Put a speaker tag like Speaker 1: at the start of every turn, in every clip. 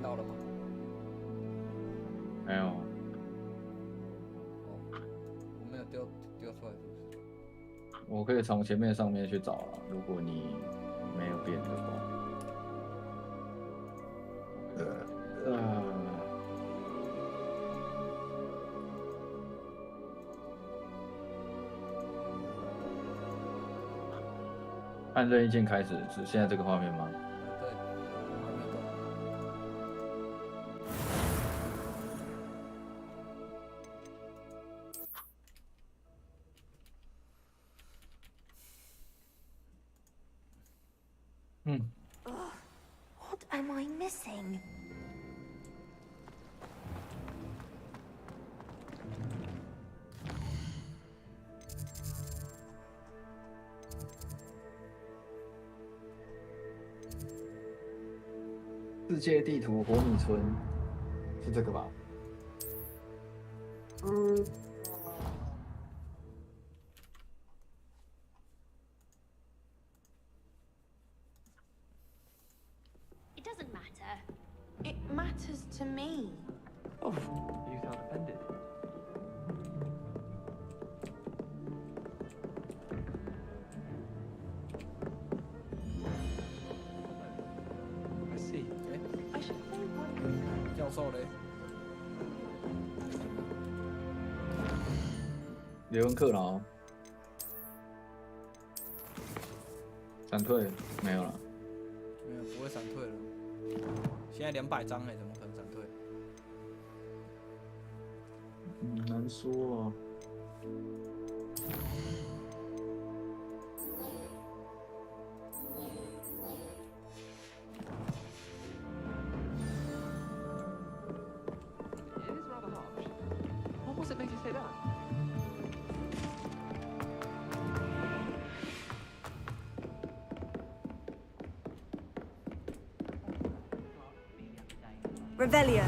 Speaker 1: 看到了吗？
Speaker 2: 没有。
Speaker 1: 哦，我没有丢出来，是不是？
Speaker 2: 我可以从前面上面去找了，如果你没有变的话。按任意键开始是现在这个画面吗？
Speaker 1: 对，我还没有动。
Speaker 3: What am I missing?
Speaker 2: 世界地图火米村是这个吧？It
Speaker 3: doesn't matter. It matters to me.
Speaker 4: Oh, you sound offended. I see.
Speaker 1: 教授嘞？
Speaker 2: 雷文克劳，闪退没有了。
Speaker 1: 没有，不会闪退了。现在200张哎，怎么可能闪退？
Speaker 2: 难说啊。
Speaker 4: It is rather harsh. What was it made you say that?
Speaker 3: Revelio.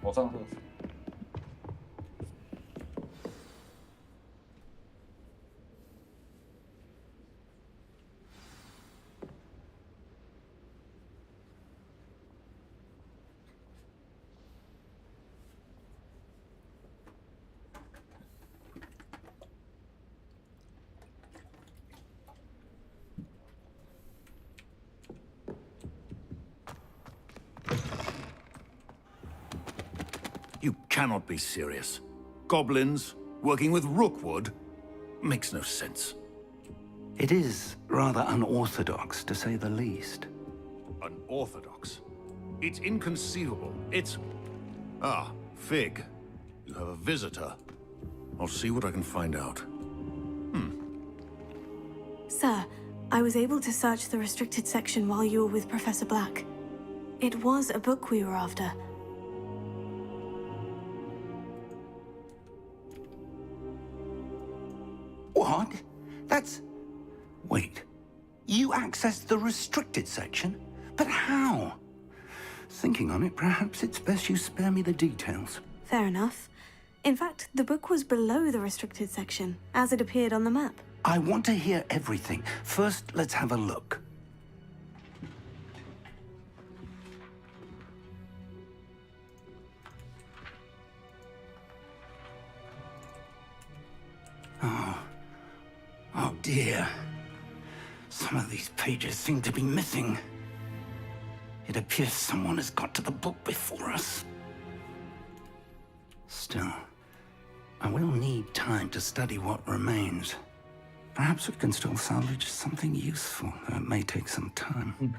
Speaker 2: 我上厕所。
Speaker 5: You cannot be serious. Goblins working with Rookwood makes no sense.
Speaker 6: It is rather unorthodox, to say the least.
Speaker 5: Unorthodox. It's inconceivable. It's... Ah, Fig. You have a visitor. I'll see what I can find out.
Speaker 7: Sir, I was able to search the restricted section while you were with Professor Black. It was a book we were after.
Speaker 6: What? That's... Wait. You accessed the restricted section? But how? Thinking on it, perhaps it's best you spare me the details.
Speaker 7: Fair enough. In fact, the book was below the restricted section, as it appeared on the map.
Speaker 6: I want to hear everything. First, let's have a look. Oh dear. Some of these pages seem to be missing. It appears someone has got to the book before us. Still, I will need time to study what remains. Perhaps we can still salvage something useful, though it may take some time.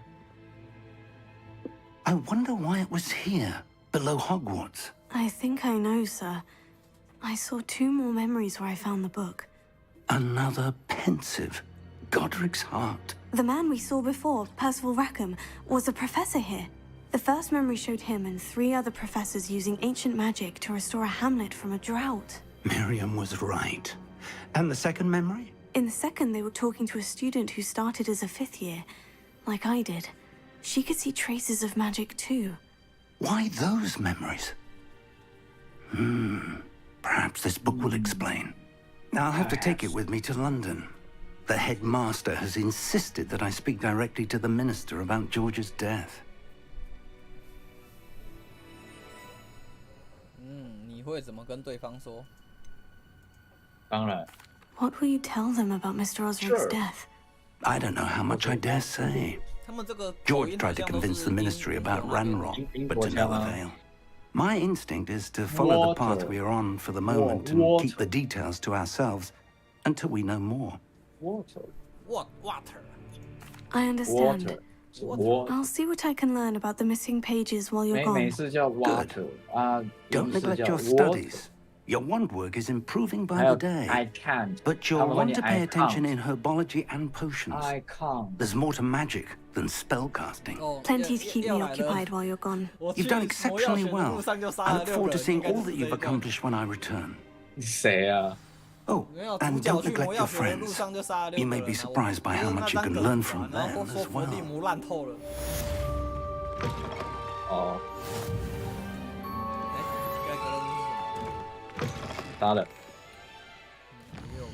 Speaker 6: I wonder why it was here, below Hogwarts.
Speaker 7: I think I know, sir. I saw 2 more memories where I found the book.
Speaker 6: Another pensive. Godric's heart.
Speaker 7: The man we saw before, Percival Rackham, was a professor here. The first memory showed him and 3 other professors using ancient magic to restore a hamlet from a drought.
Speaker 6: Miriam was right. And the second memory?
Speaker 7: In the second, they were talking to a student who started as a 5th year, like I did. She could see traces of magic too.
Speaker 6: Why those memories? Perhaps this book will explain. I'll have to take it with me to London. The headmaster has insisted that I speak directly to the minister about George's death.
Speaker 1: 你会怎么跟对方说？
Speaker 2: 当然
Speaker 7: What will you tell them about Mr. Osric's death?
Speaker 6: I don't know how much I dare say.
Speaker 1: 他们这个口
Speaker 6: George
Speaker 1: 音
Speaker 6: tried
Speaker 1: 好
Speaker 6: to
Speaker 1: 像都
Speaker 6: convince
Speaker 1: 是
Speaker 6: the
Speaker 1: 英
Speaker 6: ministry
Speaker 1: 英
Speaker 6: about
Speaker 1: 国那边
Speaker 6: Ranrock,
Speaker 2: In
Speaker 6: but to no
Speaker 2: Guojiang.
Speaker 6: avail. My instinct is to follow the path we are on for the moment and
Speaker 2: Water.
Speaker 6: keep the details to ourselves until we know more.
Speaker 2: water
Speaker 1: water
Speaker 7: I understand.
Speaker 2: water
Speaker 7: I'll see what I can learn about the missing pages while you're
Speaker 2: 美
Speaker 7: gone.
Speaker 2: 美是叫 water 啊，
Speaker 6: Don't
Speaker 2: 英式
Speaker 6: neglect
Speaker 2: 叫
Speaker 6: your
Speaker 2: water
Speaker 6: studies. Your wand work is improving
Speaker 2: 还
Speaker 6: by
Speaker 2: 有
Speaker 6: the
Speaker 2: I
Speaker 6: day.
Speaker 2: can't
Speaker 6: But
Speaker 2: 他
Speaker 6: you'll
Speaker 2: 们会
Speaker 6: want
Speaker 2: 念
Speaker 6: to pay
Speaker 2: I
Speaker 6: attention
Speaker 2: can't
Speaker 6: in herbology and potions.
Speaker 2: I can't
Speaker 6: There's more to magic than spellcasting.
Speaker 1: 哦
Speaker 7: Plenty to keep
Speaker 1: 要
Speaker 7: me
Speaker 1: 来了
Speaker 7: occupied while you're gone.
Speaker 1: 我
Speaker 6: You've
Speaker 1: 去
Speaker 6: done
Speaker 1: 魔药
Speaker 6: exceptionally
Speaker 1: 学的
Speaker 6: well.
Speaker 1: 路上就杀
Speaker 6: I
Speaker 1: 了
Speaker 6: look
Speaker 1: 6
Speaker 6: forward
Speaker 1: 个
Speaker 6: to
Speaker 1: 人，
Speaker 6: seeing
Speaker 1: 应该就
Speaker 6: all
Speaker 1: 是
Speaker 6: that
Speaker 1: 这
Speaker 6: you've
Speaker 1: 一段。
Speaker 6: accomplished when I return.
Speaker 2: 谁啊？
Speaker 6: Oh,
Speaker 1: 没有，主
Speaker 6: and
Speaker 1: 角
Speaker 6: don't
Speaker 1: 去
Speaker 6: neglect
Speaker 1: 魔
Speaker 6: your
Speaker 1: 药学的路
Speaker 6: friends.
Speaker 1: 上就杀了
Speaker 6: You
Speaker 1: 6 个
Speaker 6: may
Speaker 1: 人
Speaker 6: be
Speaker 1: 啊。
Speaker 6: surprised by
Speaker 1: 我
Speaker 6: how
Speaker 1: 就是那
Speaker 6: much you
Speaker 1: 张
Speaker 6: can
Speaker 1: 梗
Speaker 6: learn
Speaker 1: 图啊
Speaker 6: from
Speaker 1: 然后
Speaker 6: them
Speaker 1: 说
Speaker 6: as
Speaker 1: 伏地
Speaker 6: well.
Speaker 1: 魔烂透了。
Speaker 2: 哦，
Speaker 1: 哎，下一个任务是什么？
Speaker 2: 杀了。
Speaker 1: 没有啦。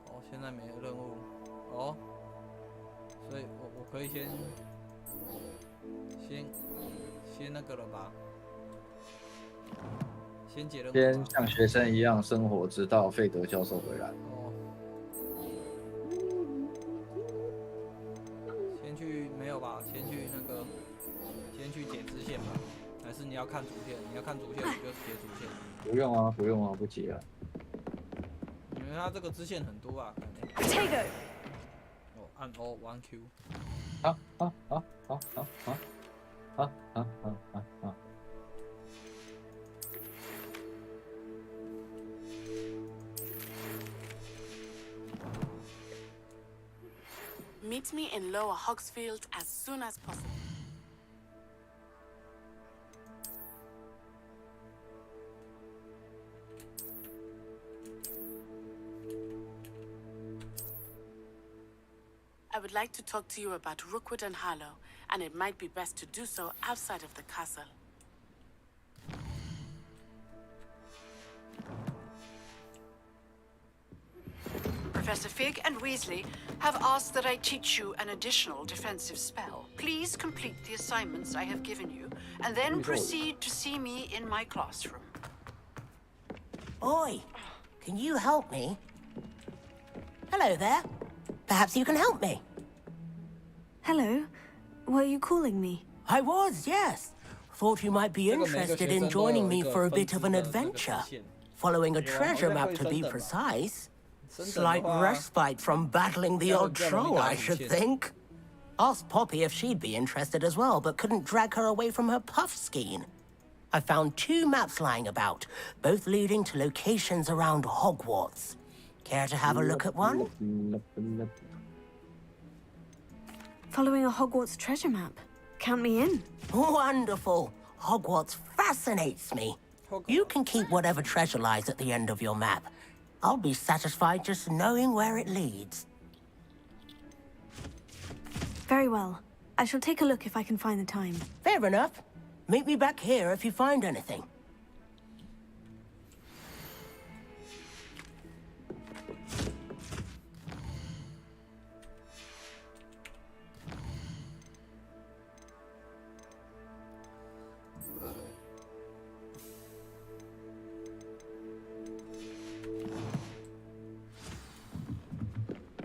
Speaker 1: 哦，现在没有任务。哦，所以我可以先那个了吧？先解任务
Speaker 2: 先
Speaker 1: 吧。
Speaker 2: 像学生一样生活，直到费德教授回来。
Speaker 1: 哦。先去没有吧？先去解支线吧？还是你要看主线？你要看主线你就解主线。
Speaker 2: 不用啊，不用啊，不急啊。
Speaker 1: 因为它这个支线很多啊。
Speaker 3: Potato!
Speaker 1: 哦，按 O 1 Q。
Speaker 2: 啊啊啊啊啊啊啊啊啊啊！
Speaker 8: Meet me in Lower Hogsfield as soon as possible. I would like to talk to you about Rookwood and Harlow, and it might be best to do so outside of the castle.
Speaker 9: Professor Fig and Weasley have asked that I teach you an additional defensive spell. Please complete the assignments I have given you, and then proceed to see me in my classroom.
Speaker 10: Oi, can you help me? Hello there. Perhaps you can help me.
Speaker 7: Hello? Were you calling me?
Speaker 10: I was, yes. Thought you might be
Speaker 1: 这个每个
Speaker 10: interested
Speaker 1: 学
Speaker 10: in
Speaker 1: 生都有
Speaker 10: joining
Speaker 1: 一
Speaker 10: me
Speaker 1: 个
Speaker 10: for a
Speaker 1: 分
Speaker 10: bit
Speaker 1: 支
Speaker 10: of an
Speaker 1: 的那个支
Speaker 10: adventure.
Speaker 1: 线。
Speaker 10: Following a
Speaker 1: 对啊，
Speaker 10: treasure
Speaker 1: 应该
Speaker 10: map
Speaker 1: 会
Speaker 10: to
Speaker 1: 升
Speaker 10: be
Speaker 1: 等吧。
Speaker 10: precise.
Speaker 1: 升等
Speaker 10: Slight
Speaker 1: 的话，
Speaker 10: respite from battling the
Speaker 1: 要
Speaker 10: odd
Speaker 1: 比较容易
Speaker 10: troll,
Speaker 1: 打
Speaker 10: I
Speaker 1: 主
Speaker 10: should
Speaker 1: 线。
Speaker 10: think. Asked Poppy if she'd be interested as well, but couldn't drag her away from her puff skein. I found 2 maps lying about, both leading to locations around Hogwarts. Care to have a look at one?
Speaker 7: Following a Hogwarts treasure map. Count me in.
Speaker 10: Wonderful. Hogwarts fascinates me. You can keep whatever treasure lies at the end of your map. I'll be satisfied just knowing where it leads.
Speaker 7: Very well. I shall take a look if I can find the time.
Speaker 10: Fair enough. Meet me back here if you find anything.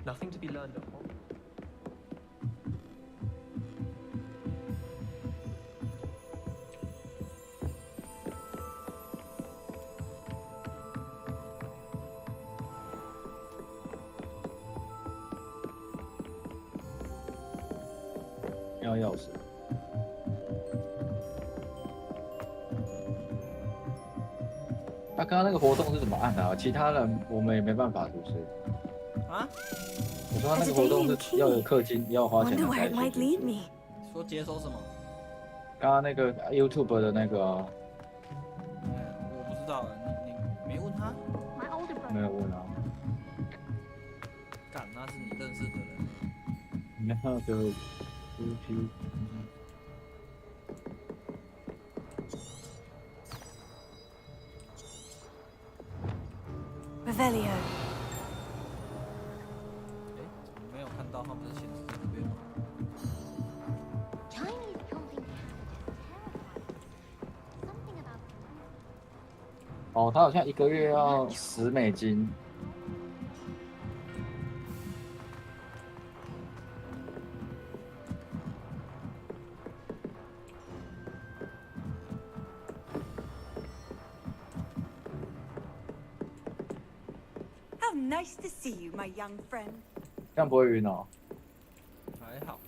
Speaker 4: Nothing to be learned at home. .
Speaker 2: 要钥匙。他刚刚那个活动是怎么按的啊？其他人我们也没办法，是不是？
Speaker 1: 啊？
Speaker 2: 我说他那个活动是要有氪金，要花钱
Speaker 7: Wonder
Speaker 2: 的
Speaker 7: where
Speaker 2: 才
Speaker 7: it might
Speaker 2: 行。
Speaker 7: lead me.
Speaker 1: 说解锁什么？
Speaker 2: 刚刚那个 YouTube 的那个啊
Speaker 1: 我不知道，你没问他？
Speaker 3: My older brother.
Speaker 2: 没有问啊。
Speaker 1: 干，那是你认识的人。
Speaker 2: 那个 YouTube。
Speaker 7: Revelio.
Speaker 2: 哦，他好像1个月要$10。
Speaker 11: How nice to see you, my young friend.
Speaker 2: 这样不会晕哦。
Speaker 1: 还好。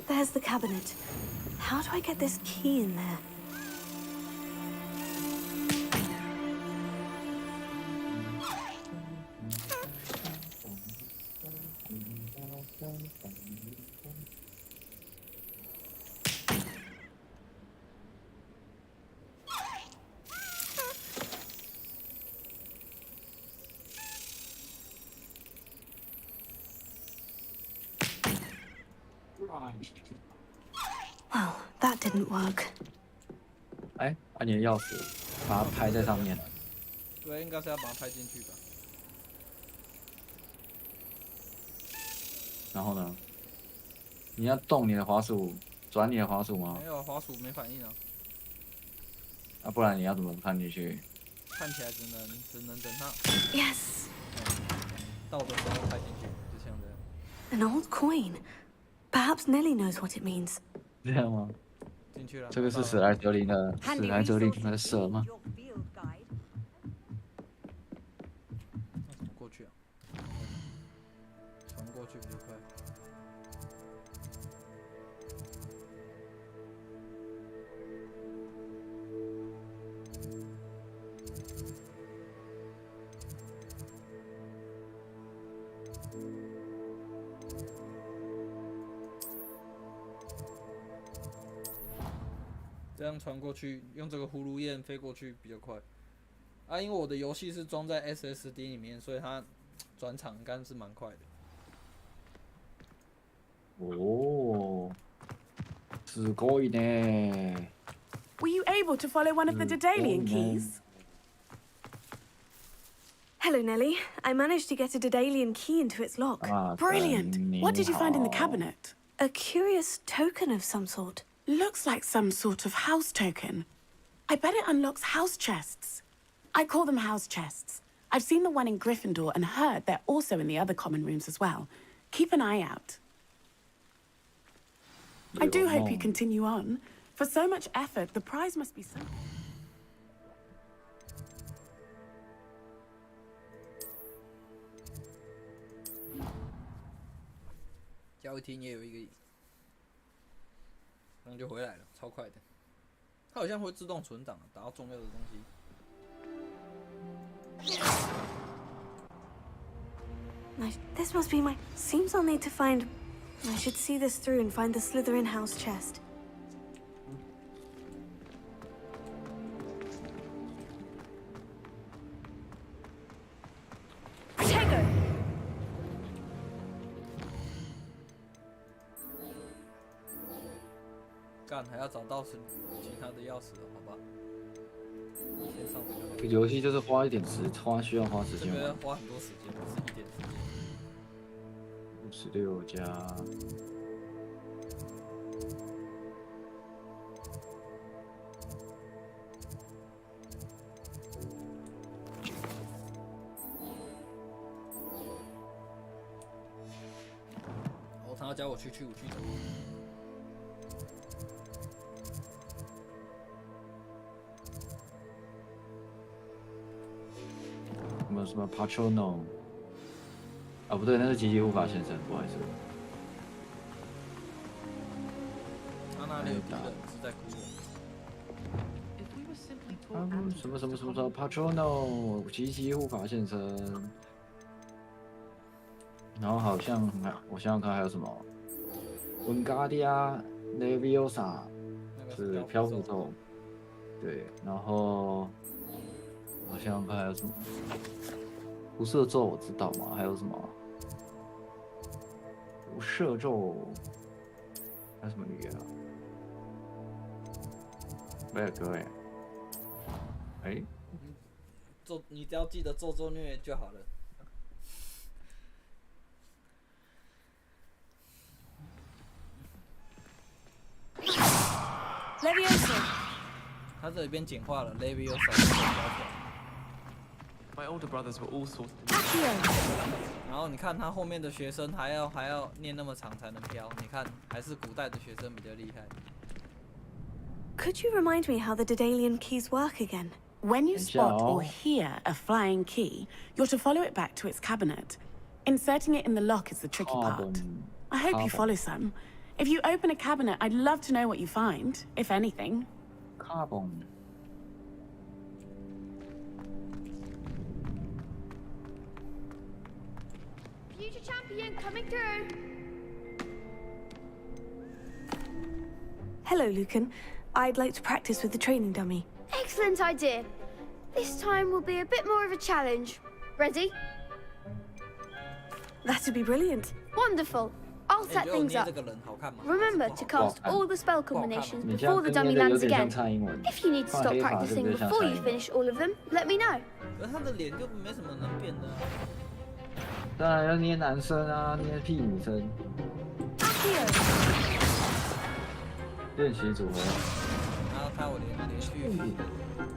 Speaker 7: There's the cabinet. How do I get this key in there? Well, that didn't work.
Speaker 2: 哎，你的钥匙，把它拍在上面。
Speaker 1: 对，应该是要把它拍进去吧。
Speaker 2: 然后呢？你要动你的滑鼠，转你的滑鼠吗？
Speaker 1: 没有，滑鼠没反应啊。
Speaker 2: 啊，不然你要怎么看进去？
Speaker 1: 看起来只能等它。
Speaker 7: Yes.
Speaker 1: 到的时候拍进去，就像这样。
Speaker 7: An old coin. Perhaps Nellie knows what it means.
Speaker 2: 这样吗？
Speaker 1: 进去了。
Speaker 2: 这个是史莱哲林的蛇吗？
Speaker 1: 那怎么过去啊？传过去比较快。这样传过去，用这个葫芦焰飞过去比较快。啊，因为我的游戏是装在 SSD 里面，所以它转场应该是蛮快的。
Speaker 2: 哦，すごいね。
Speaker 8: Were you able to follow one of the Daedalian keys?
Speaker 7: Hello, Nellie. I managed to get a Daedalian key into its lock.
Speaker 8: Brilliant. What did you find in the cabinet?
Speaker 7: A curious token of some sort.
Speaker 8: Looks like some sort of house token. I bet it unlocks house chests. I call them house chests. I've seen the one in Gryffindor and heard they're also in the other common rooms as well. Keep an eye out. I do hope you continue on. For so much effort, the prize must be something.
Speaker 1: 交易厅也有一个，然后就回来了，超快的。它好像会自动存档，打到重要的东西。
Speaker 7: This must be my. Seems I'll need to find. I should see this through and find the Slytherin house chest.
Speaker 11: Protego!
Speaker 1: 干还要找到其他的钥匙了，好吧？先上比较好。
Speaker 2: 这个游戏就是需要花时间
Speaker 1: 这个要
Speaker 2: 玩。
Speaker 1: 花很多时间，不是一点时间。
Speaker 2: 56加。
Speaker 1: 哦，他要教我去武器走。
Speaker 2: 什么 Patrono 啊，不对，那是吉吉护法先生，不好意思。
Speaker 1: 他那里有敌人是在哭
Speaker 2: 什么 Patrono 吉吉护法现身，然后好像我想想看还有什么 Wingardia Leviosa 是漂浮咒，对，然后我想想看还有什么。辐射咒我知道吗？还有什么？辐射咒还有什么语言啊？没有歌哎。哎，
Speaker 1: 你只要记得咒虐就好了。
Speaker 7: Leviosa.
Speaker 1: 它这里边简化了 Leviosa。My
Speaker 4: older brothers were all sorts.
Speaker 1: 然后你看他后面的学生还要念那么长才能飘，你看还是古代的学生比较厉害。
Speaker 7: Could you remind me how the Daedalian keys work again?
Speaker 8: When you spot or hear a flying key, you're to follow it back to its cabinet. Inserting it in the lock is the tricky part. I hope you follow some. If you open a cabinet, I'd love to know what you find, if anything.
Speaker 2: Carbon.
Speaker 3: Future champion coming through.
Speaker 7: Hello, Lucan. I'd like to practice with the training dummy.
Speaker 3: Excellent idea. This time will be a bit more of a challenge. Ready?
Speaker 7: That'd be brilliant.
Speaker 3: Wonderful. I'll set things up. Remember to cast all the spell combinations before the dummy lands again. If you need to stop practicing before you finish all of them, let me know.
Speaker 1: 可是他的脸就没什么能变的、啊。
Speaker 2: 当然要捏男生啊，捏屁女生。练习组合。
Speaker 1: 然后看我连续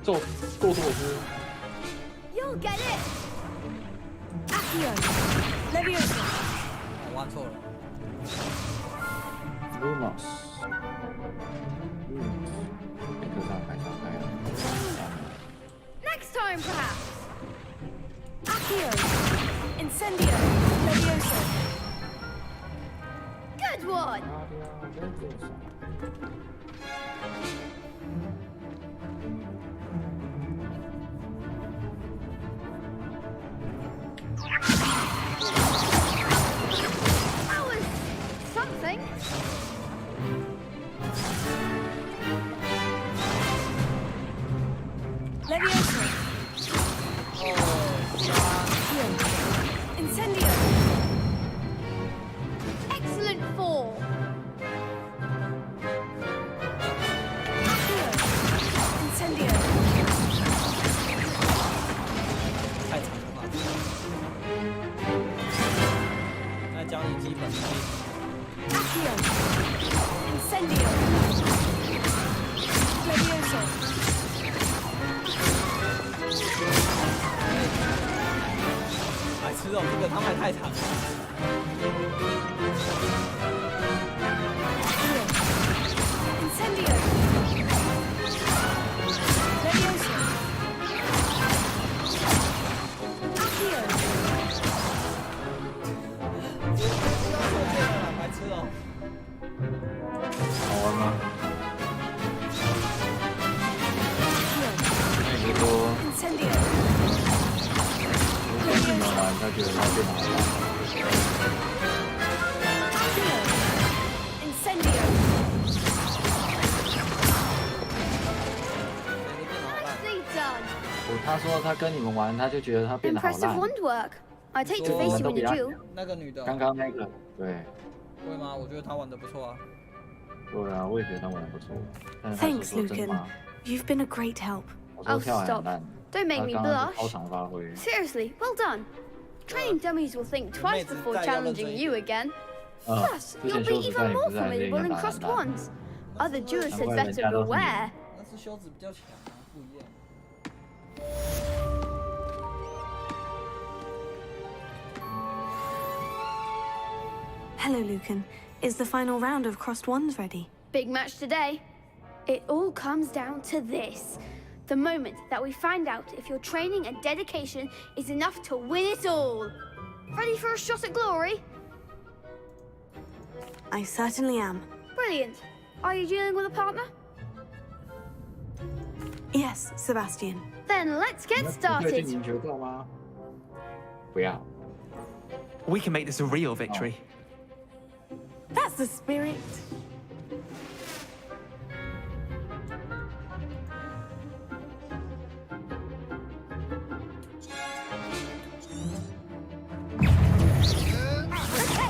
Speaker 2: 做姿。
Speaker 3: You'll get it.
Speaker 7: Accio. Leviosa.
Speaker 1: 我玩错了。
Speaker 2: Lumos。贝克上排上开了。
Speaker 3: Next time, perhaps.
Speaker 7: Accio. Incendio. Leviosa.
Speaker 3: Good one. That was something.
Speaker 7: Leviosa. Incendio.
Speaker 3: Excellent fall.
Speaker 7: Incendio.
Speaker 1: 太长了吧？那教你基本的。
Speaker 7: Accio. Incendio. Leviosa.
Speaker 1: 白痴哦，这个他们太长了。
Speaker 7: Incendio. Leviosa. Accio.
Speaker 1: 白痴哦。
Speaker 2: 好玩吗？那你说，
Speaker 7: Incendio.
Speaker 2: 如果你们玩，他觉得他变好玩。
Speaker 7: Incendio.
Speaker 3: Nicely done.
Speaker 2: 他说他跟你们玩，他就觉得他变得好
Speaker 3: Impressive
Speaker 2: 烂。
Speaker 3: wand work. I take to
Speaker 2: 你
Speaker 3: face
Speaker 2: 们
Speaker 3: you
Speaker 2: 都
Speaker 3: in
Speaker 2: 比
Speaker 3: a
Speaker 2: 他
Speaker 3: duel.
Speaker 1: 那个女的。
Speaker 2: 刚刚那个，对。
Speaker 1: 会吗？我觉得她玩的不错啊。
Speaker 2: 对啊，我也觉得他玩的不错。但是他
Speaker 7: Thanks,
Speaker 2: 说真
Speaker 7: Lucan.
Speaker 2: 吗？
Speaker 7: You've been a great help.
Speaker 2: 我说
Speaker 3: Oh,
Speaker 2: 跳还很
Speaker 3: stop.
Speaker 2: 烂。
Speaker 3: Don't make
Speaker 2: 他
Speaker 3: me
Speaker 2: 刚刚
Speaker 3: blush.
Speaker 2: 是超常发挥。
Speaker 3: Seriously, well done. Training dummies will think twice before challenging you again. Plus, you'll be even more formidable in crossed wands. Other duelists had better beware.
Speaker 1: 那是修子比较强啊，不一样。
Speaker 7: Hello, Lucan. Is the final round of crossed wands ready?
Speaker 3: Big match today. It all comes down to this. The moment that we find out if your training and dedication is enough to win it all. Ready for a shot at glory?
Speaker 7: I certainly am.
Speaker 3: Brilliant. Are you dealing with a partner?
Speaker 7: Yes, Sebastian.
Speaker 3: Then let's get
Speaker 2: 确
Speaker 3: started.
Speaker 2: 定决斗吗？不要。
Speaker 4: We can make this a real victory.
Speaker 8: That's the spirit.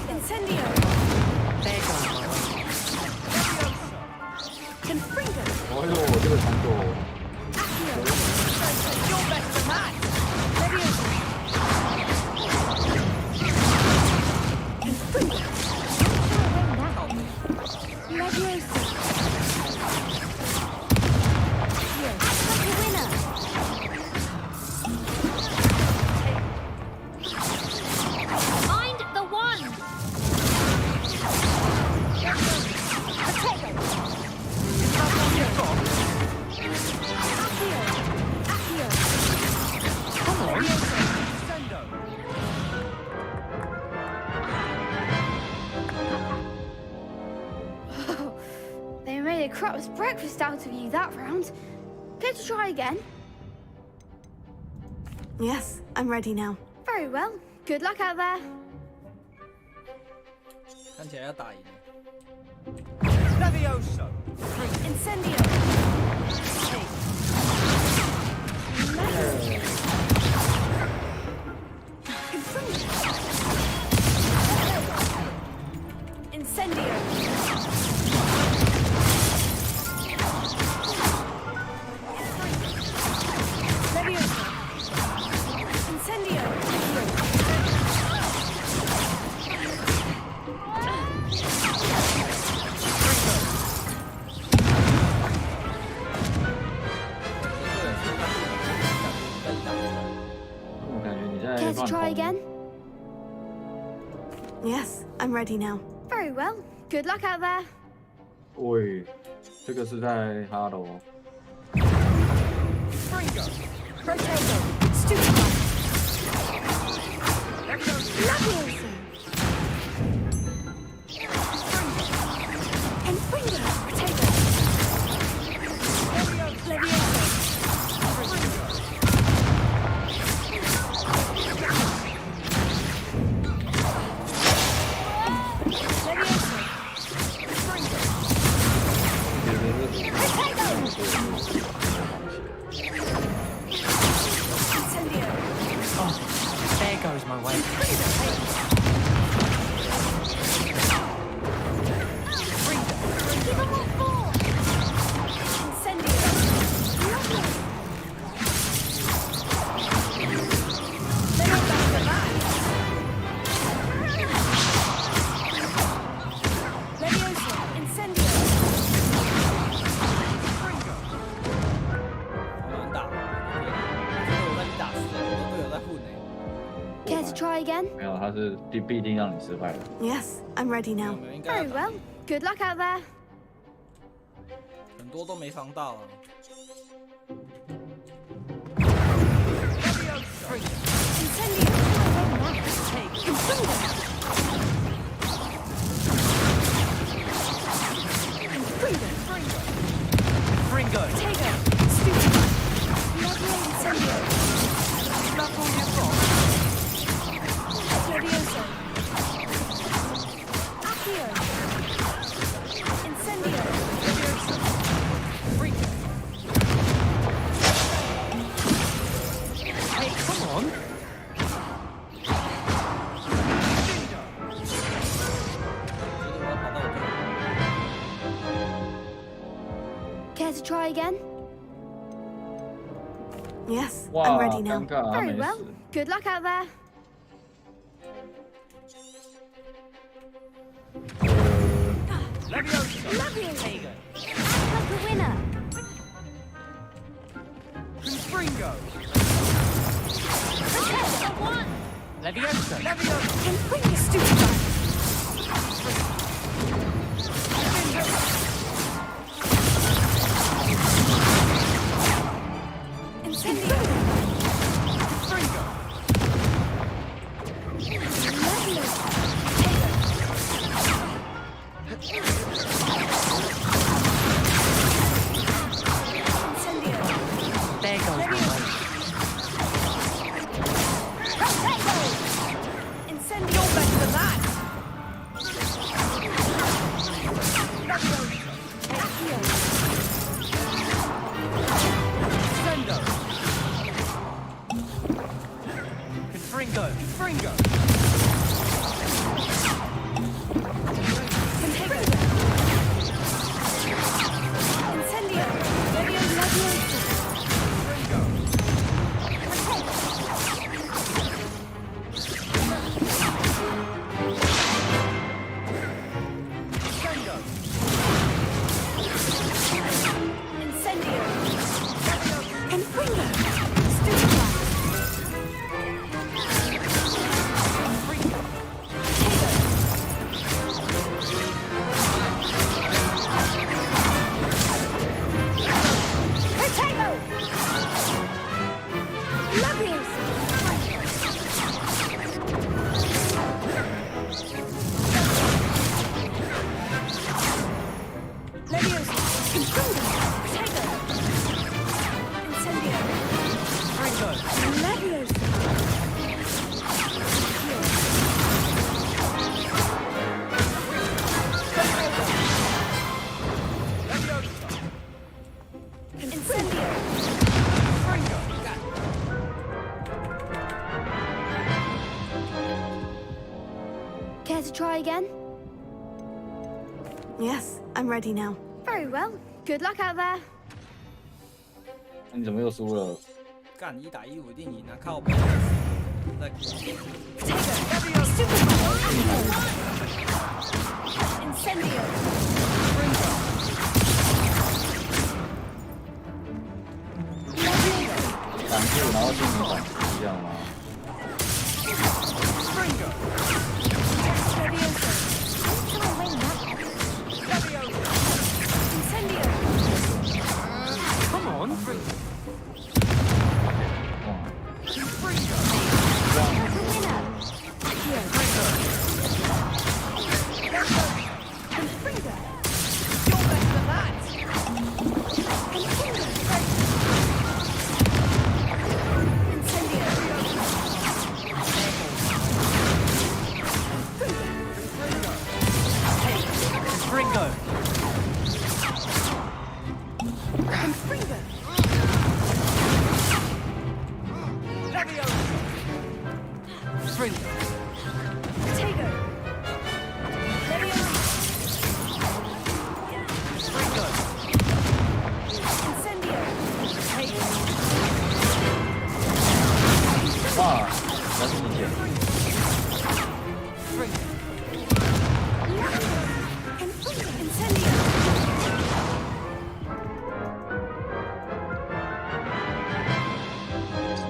Speaker 7: Incendio. Confringo.
Speaker 2: 哦呦，这个长度。
Speaker 7: You're better than that. Leviosa. Confringo.
Speaker 3: a crap's breakfast out of you that round. Care to try again?
Speaker 7: Yes, I'm ready now.
Speaker 3: Very well. Good luck out there.
Speaker 1: 看起来要打赢了。
Speaker 11: Levioso!
Speaker 3: Incendio. Incendio. Levioso. Incendio. Care to try again?
Speaker 7: Yes, I'm ready now.
Speaker 3: Very well. Good luck out there.
Speaker 2: 喂，这个是在哈喽。
Speaker 11: Fringo!
Speaker 3: Rotato. Stupefy. Levioso. Enfringo. Rotato. Levioso.
Speaker 10: There goes my way.
Speaker 3: Care to try again?
Speaker 2: 没有，他是必定让你失败的。
Speaker 7: Yes, I'm ready now.
Speaker 3: Very well. Good luck out there.
Speaker 1: 很多都没防到啊。
Speaker 11: Fringo!
Speaker 3: Tego. Stupid. Incendio.
Speaker 11: That's all you've got?
Speaker 3: Levioso. Accio. Incendio.
Speaker 11: Fringo! Hey, come on! Fringo!
Speaker 3: Care to try again?
Speaker 7: Yes,
Speaker 2: 哇，
Speaker 7: I'm ready now.
Speaker 2: 尴尬，他
Speaker 3: Very
Speaker 2: 没
Speaker 3: well.
Speaker 2: 死。
Speaker 3: Good luck out there.
Speaker 11: Levioso!
Speaker 3: Levioso.
Speaker 11: Tego!
Speaker 3: Like a winner.
Speaker 11: Fringo! Levioso! Levioso!
Speaker 3: Enfringo. Stupid. Incendio.
Speaker 11: Fringo!
Speaker 3: Levioso. Incendio.
Speaker 10: There goes my way.
Speaker 3: Incendio. You're better than that. to try again?
Speaker 7: Yes, I'm ready now.
Speaker 3: Very well. Good luck out there.
Speaker 2: 你怎么又输了？
Speaker 1: 干1打1我一定赢啊！靠北。在哭。
Speaker 3: Incendio.
Speaker 2: 挡住，然后进行反击，这样吗？
Speaker 4: Come on.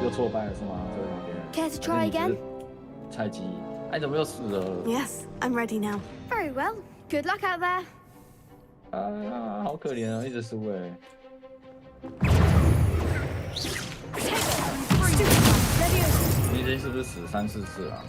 Speaker 2: 又挫败了是吗？这位同学。
Speaker 3: Care to try again?
Speaker 2: 菜鸡，哎，怎么又死了？
Speaker 7: Yes, I'm ready now.
Speaker 3: Very well. Good luck out there.
Speaker 2: 啊，好可怜啊，一直输哎。 你这是不是死3、4次啊？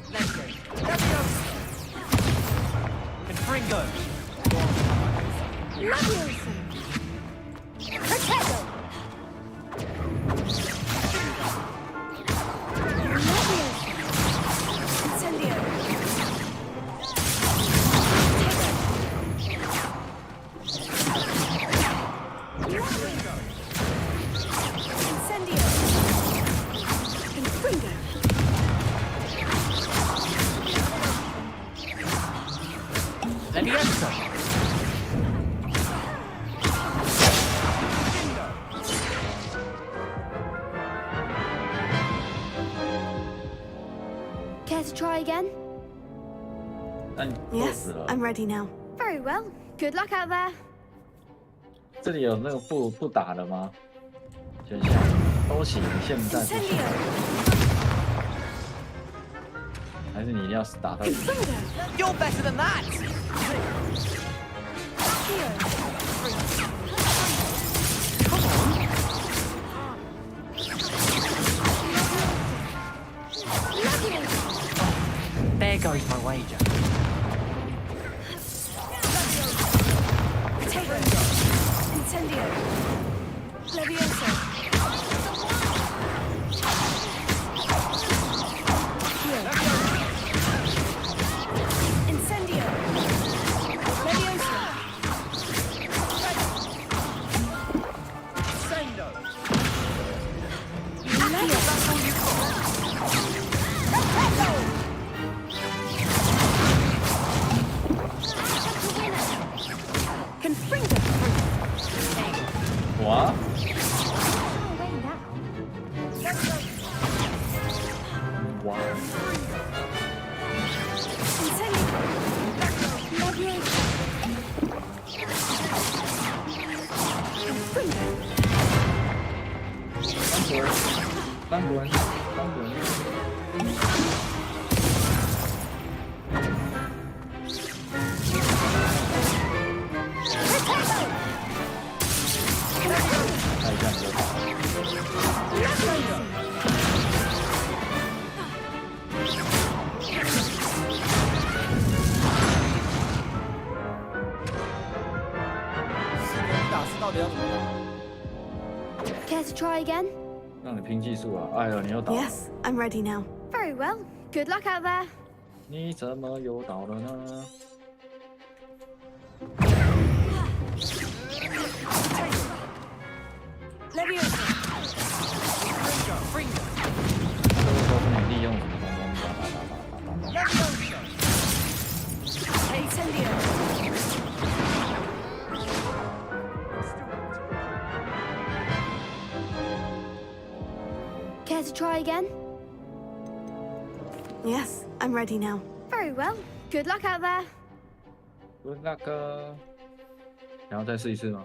Speaker 3: Care to try again?
Speaker 7: Yes, I'm ready now.
Speaker 3: Very well. Good luck out there.
Speaker 2: 这里有那个不打的吗？选项都行，现在不行。还是你一定要打到底？
Speaker 4: You're better than that. There goes my wager.
Speaker 3: Incendio. Levioso. Incendio. Levioso.
Speaker 4: Sendo.
Speaker 2: What?
Speaker 3: Care to try again?
Speaker 2: 让你拼技术啊！哎呦，你又倒了。
Speaker 7: Yes, I'm ready now.
Speaker 3: Very well. Good luck out there.
Speaker 2: 你怎么又倒了呢？
Speaker 3: Levioso.
Speaker 2: 这个时候不能利用什么东西，
Speaker 3: to try again?
Speaker 7: Yes, I'm ready now.
Speaker 3: Very well. Good luck out there.
Speaker 2: Good luck。然后再试一次吗？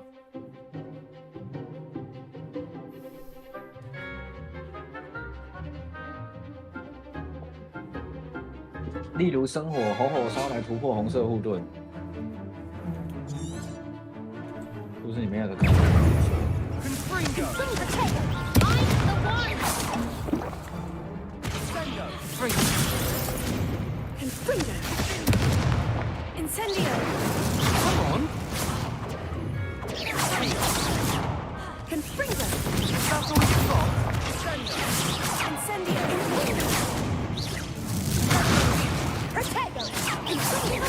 Speaker 2: 例如生火，吼吼烧来突破红色护盾，是不是里面有个？
Speaker 7: Confringo! Incendio!
Speaker 4: Come on!
Speaker 7: Confringo!
Speaker 4: That's all you've got?
Speaker 7: Incendio! Protego! Confringo!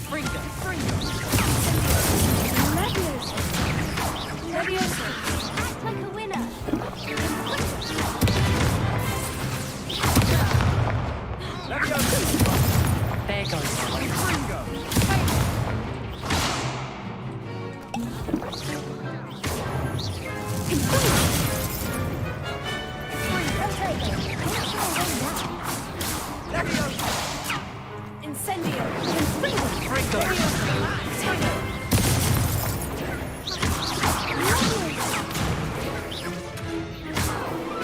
Speaker 4: Fringo! Fringo!
Speaker 7: Levioso! Levioso!
Speaker 3: Act like a winner.
Speaker 4: There goes one. Fringo!
Speaker 7: Incendio!
Speaker 4: Fringo!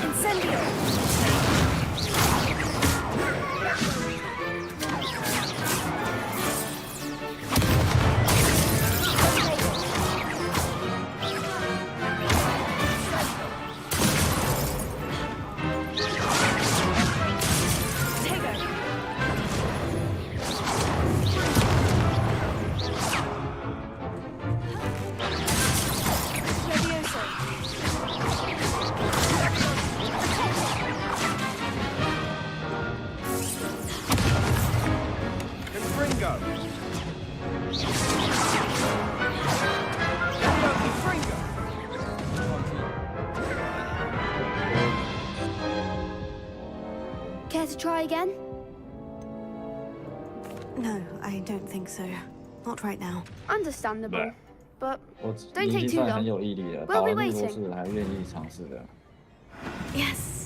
Speaker 7: Incendio!
Speaker 3: Care to try again?
Speaker 7: No, I don't think so. Not right now.
Speaker 3: Understandable. But
Speaker 2: 我
Speaker 3: don't
Speaker 2: 已
Speaker 3: take
Speaker 2: 经
Speaker 3: too
Speaker 2: 算很
Speaker 3: long.
Speaker 2: 有毅力了，
Speaker 3: We'll
Speaker 2: 打
Speaker 3: be
Speaker 2: 完那么多
Speaker 3: waiting.
Speaker 2: 次还愿意尝试的。
Speaker 7: Yes.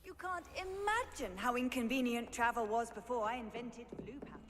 Speaker 11: You can't imagine how inconvenient travel was before I invented blue powder.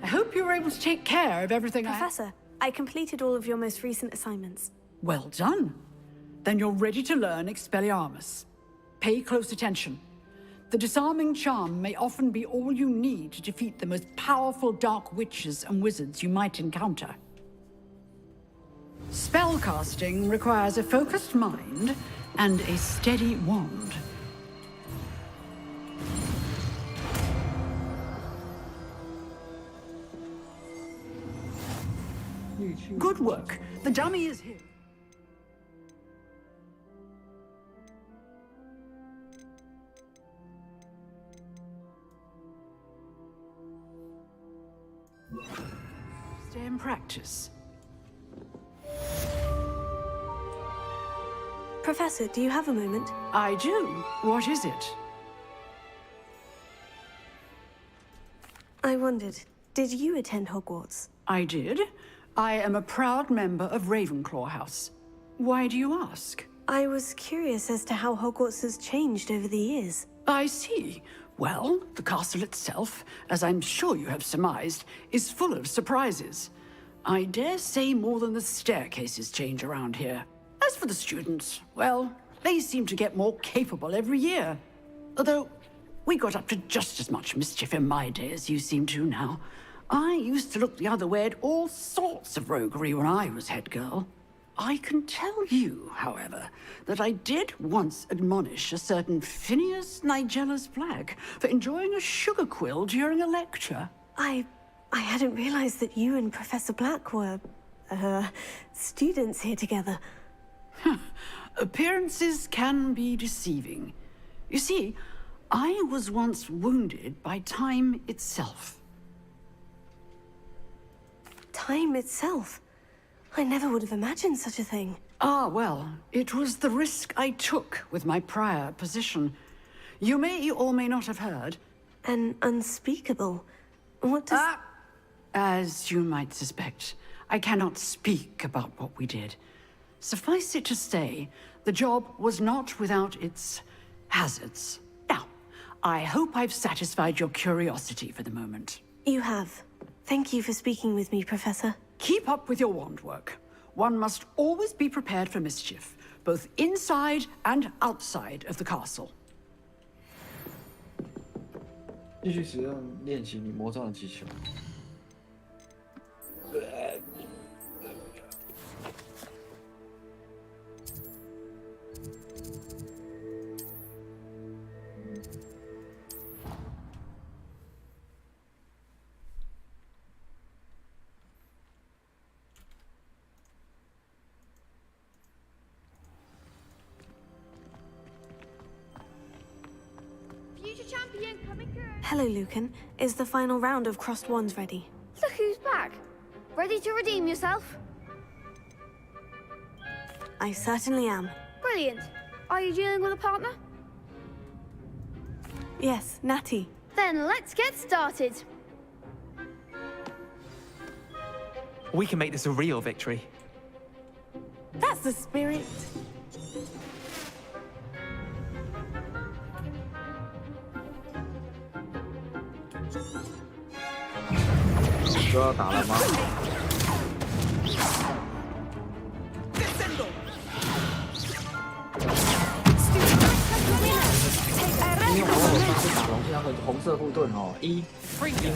Speaker 9: I hope you were able to take care of everything
Speaker 7: Professor, I completed all of your most recent assignments.
Speaker 9: Well done. Then you're ready to learn Expelliarmus. Pay close attention. The disarming charm may often be all you need to defeat the most powerful dark witches and wizards you might encounter. Spellcasting requires a focused mind and a steady wand. Good work. The dummy is here. Stay in practice.
Speaker 7: Professor, do you have a moment?
Speaker 9: I do. What is it?
Speaker 7: I wondered, did you attend Hogwarts?
Speaker 9: I did. I am a proud member of Ravenclaw House. Why do you ask?
Speaker 7: I was curious as to how Hogwarts has changed over the years.
Speaker 9: I see. Well, the castle itself, as I'm sure you have surmised, is full of surprises. I dare say more than the staircases change around here. As for the students, well, they seem to get more capable every year. Although, we got up to just as much mischief in my day as you seem to now. I used to look the other way at all sorts of roguery when I was head girl. I can tell you, however, that I did once admonish a certain Phineas Nigella's Black for enjoying a sugar quill during a lecture.
Speaker 7: I hadn't realized that you and Professor Black were, students here together.
Speaker 9: Appearances can be deceiving. You see, I was once wounded by time itself.
Speaker 7: Time itself? I never would have imagined such a thing.
Speaker 9: Ah, well, it was the risk I took with my prior position. You may or may not have heard.
Speaker 7: An unspeakable. What does...
Speaker 9: As you might suspect, I cannot speak about what we did. Suffice it to say, the job was not without its hazards. Now, I hope I've satisfied your curiosity for the moment.
Speaker 7: You have. Thank you for speaking with me, Professor.
Speaker 9: Keep up with your wand work. One must always be prepared for mischief, both inside and outside of the castle.
Speaker 2: 继续使用练习你魔杖的技巧。
Speaker 3: Future champion coming through.
Speaker 7: Hello, Lucan. Is the final round of crossed wands ready?
Speaker 3: Look who's back. Ready to redeem yourself?
Speaker 7: I certainly am.
Speaker 3: Brilliant. Are you dealing with a partner?
Speaker 7: Yes, Natty.
Speaker 3: Then let's get started.
Speaker 4: We can make this a real victory.
Speaker 7: That's the spirit.
Speaker 2: 都要打了吗？因为我上次打龙那个红色护盾哦，1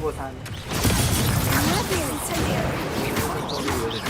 Speaker 2: 或3。效率有点差。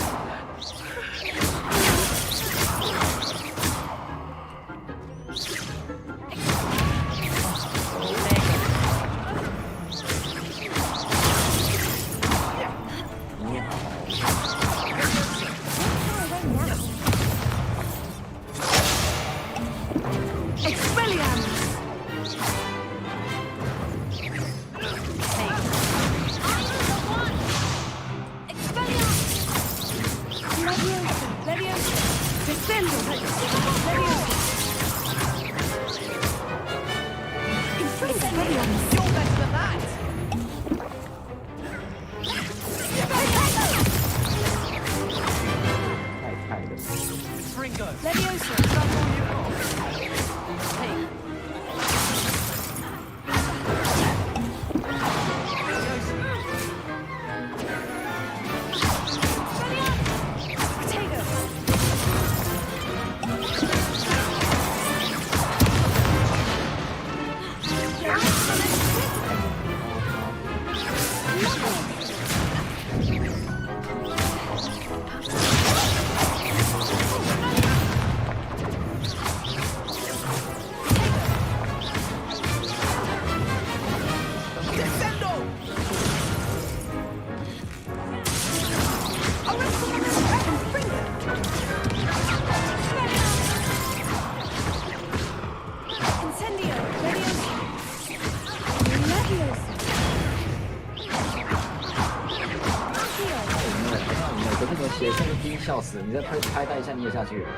Speaker 2: 笑死！你再拍带一下你也下去了。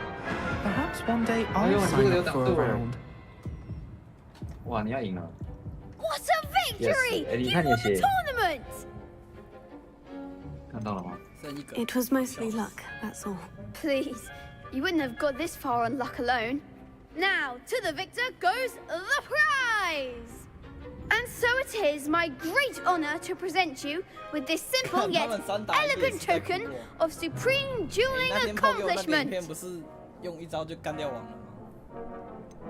Speaker 4: Perhaps one day I'll sign up for a round.
Speaker 2: 哇，你要赢了
Speaker 3: What a victory!
Speaker 2: Yes.
Speaker 3: You won the tournament!
Speaker 2: 看到了吗？
Speaker 7: It was mostly luck, that's all.
Speaker 3: Please, you wouldn't have got this far on luck alone. Now, to the victor goes the prize! And so it is my great honor to present you with this simple yet elegant token of supreme dueling
Speaker 1: 那天 PO 给我那个影
Speaker 3: accomplishment.
Speaker 1: 片不是用一招就干掉王了吗？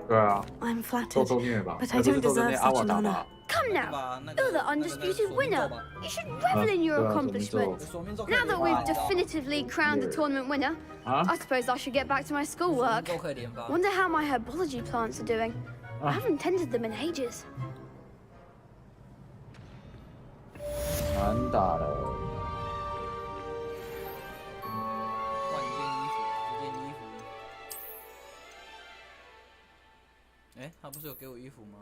Speaker 2: 对啊，
Speaker 7: I'm
Speaker 2: 受
Speaker 7: flattered,
Speaker 2: 受虐吧？
Speaker 7: but
Speaker 2: 还
Speaker 7: I
Speaker 2: 不是
Speaker 7: don't
Speaker 2: 受受
Speaker 7: deserve
Speaker 2: 虐阿
Speaker 7: such
Speaker 2: 瓦
Speaker 7: an
Speaker 2: 达
Speaker 7: honor.
Speaker 2: 吧？
Speaker 3: Come
Speaker 1: 对
Speaker 3: now,
Speaker 1: 吧？那
Speaker 3: you're
Speaker 1: 个
Speaker 3: the undisputed winner. You should revel in your
Speaker 2: 对啊，索命
Speaker 3: accomplishment.
Speaker 2: 咒。
Speaker 1: 索命咒可以
Speaker 3: Now
Speaker 1: 连
Speaker 3: that
Speaker 1: 发
Speaker 3: we've
Speaker 1: 你知道吗
Speaker 3: definitively crowned the tournament winner,
Speaker 2: 啊
Speaker 3: I suppose I should get back to my
Speaker 1: 索命
Speaker 3: schoolwork.
Speaker 1: 咒可以连发。
Speaker 3: Wonder how my herbology plants are doing. I
Speaker 2: 啊，
Speaker 3: haven't tended them in ages.
Speaker 2: 难打了。
Speaker 1: 换一件衣服，一件衣服。哎，他不是有给我衣服吗？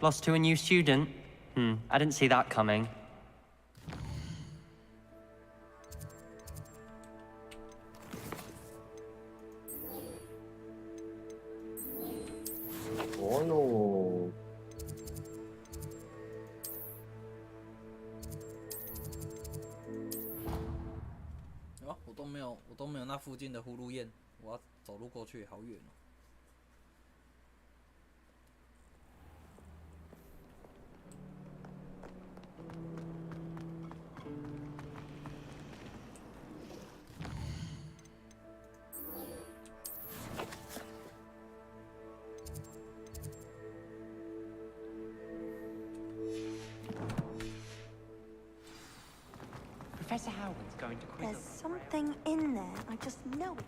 Speaker 12: Lost to a new student? I didn't see that coming.
Speaker 2: Oh no！
Speaker 1: 哦，我都没有那附近的呼噜燕，我要走路过去，好远哦。
Speaker 12: Professor Howard's going to quiz
Speaker 11: There's
Speaker 12: us.
Speaker 11: something in there. I just know it.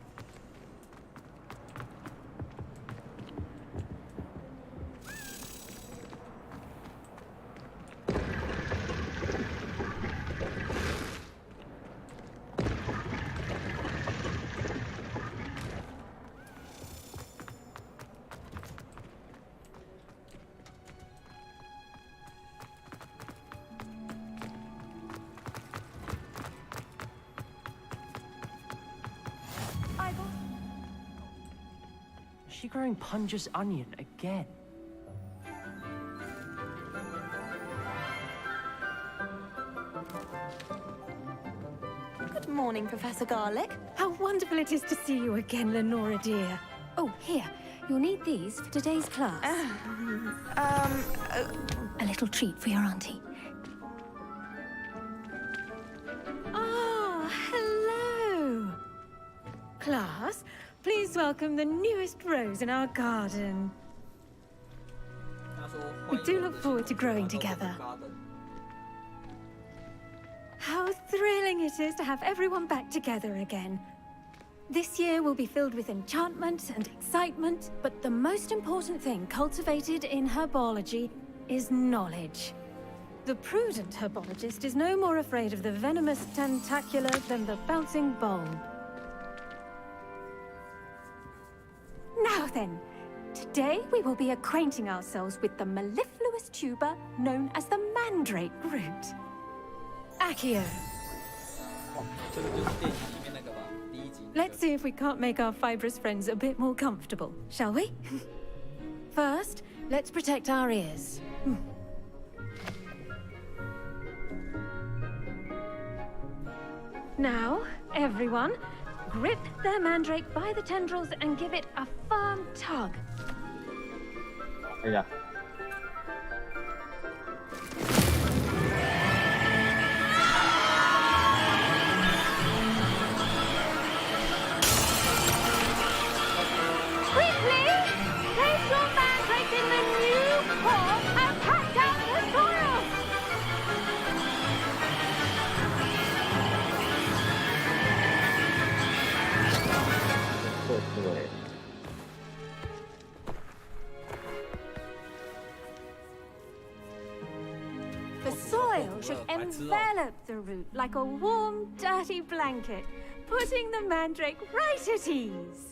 Speaker 12: Is she growing Punja's onion again?
Speaker 11: Good morning, Professor Garlick.
Speaker 13: How wonderful it is to see you again, Lenora dear. Oh, here. You'll need these for today's class. A little treat for your auntie. Ah, hello. Class, please welcome the newest rose in our garden.
Speaker 1: 他说
Speaker 13: We
Speaker 1: 欢迎
Speaker 13: do
Speaker 1: 我
Speaker 13: look
Speaker 1: 的
Speaker 13: forward to
Speaker 1: 新
Speaker 13: growing
Speaker 1: 朋友
Speaker 13: together.
Speaker 1: Garden
Speaker 13: How thrilling it is to have everyone back together again. This year will be filled with enchantment and excitement, but the most important thing cultivated in herbology is knowledge. The prudent herbologist is no more afraid of the venomous tentacular than the bouncing bulb. Now then, today we will be acquainting ourselves with the mellifluous tuber known as the mandrake root. Accio.
Speaker 1: 这个就是电影里面那个吧，第一集。
Speaker 13: Let's see if we can't make our fibrous friends a bit more comfortable, shall we? First, let's protect our ears. Now, everyone, grip their mandrake by the tendrils and give it a firm tug.
Speaker 2: 哎呀，
Speaker 3: Quickly, place your mandrake in the new pot and pack down the soil.
Speaker 13: envelop the root like a warm, dirty blanket, putting the mandrake right at ease.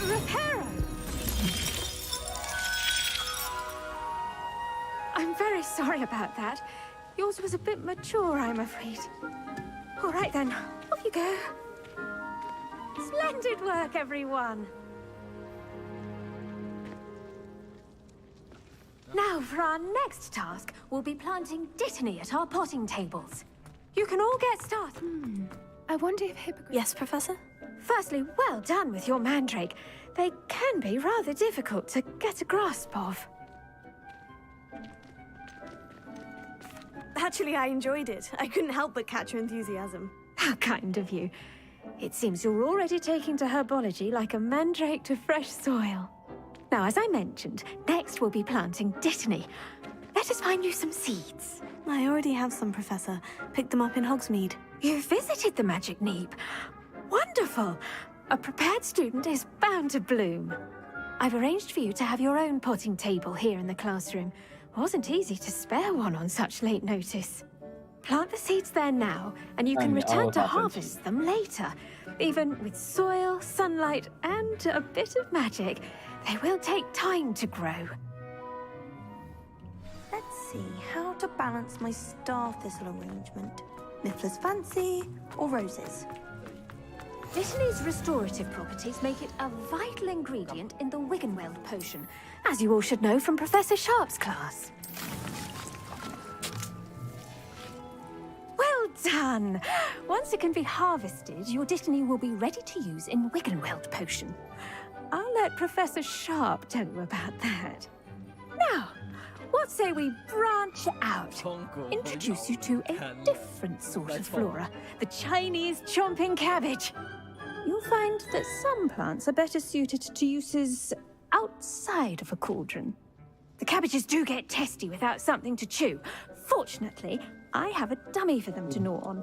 Speaker 13: Reparo! I'm very sorry about that. Yours was a bit mature, I'm afraid. All right then, off you go. Splendid work, everyone. Now, for our next task, we'll be planting dittany at our potting tables. You can all get started.
Speaker 7: I wonder if hippogriffs... Yes, Professor?
Speaker 13: Firstly, well done with your mandrake. They can be rather difficult to get a grasp of.
Speaker 7: Actually, I enjoyed it. I couldn't help but catch your enthusiasm.
Speaker 13: How kind of you. It seems you're already taking to herbology like a mandrake to fresh soil. Now, as I mentioned, next we'll be planting dittany. Let us find you some seeds.
Speaker 7: I already have some, Professor. Picked them up in Hogsmeade.
Speaker 13: You visited the Magic Neep. Wonderful! A prepared student is bound to bloom. I've arranged for you to have your own potting table here in the classroom. Wasn't easy to spare one on such late notice. Plant the seeds there now, and you can return to harvest them later. Even with soil, sunlight, and a bit of magic, they will take time to grow.
Speaker 7: Let's see, how to balance my star thistle arrangement. Niffler's Fancy or roses?
Speaker 13: Dittany's restorative properties make it a vital ingredient in the Wiggenweld potion, as you all should know from Professor Sharp's class. Well done! Once it can be harvested, your dittany will be ready to use in Wiggenweld potion. I'll let Professor Sharp tell you about that. Now, what say we branch out? Introduce you to a different sort of flora, the Chinese chomping cabbage. You'll find that some plants are better suited to uses outside of a cauldron. The cabbages do get testy without something to chew. Fortunately, I have a dummy for them to gnaw on.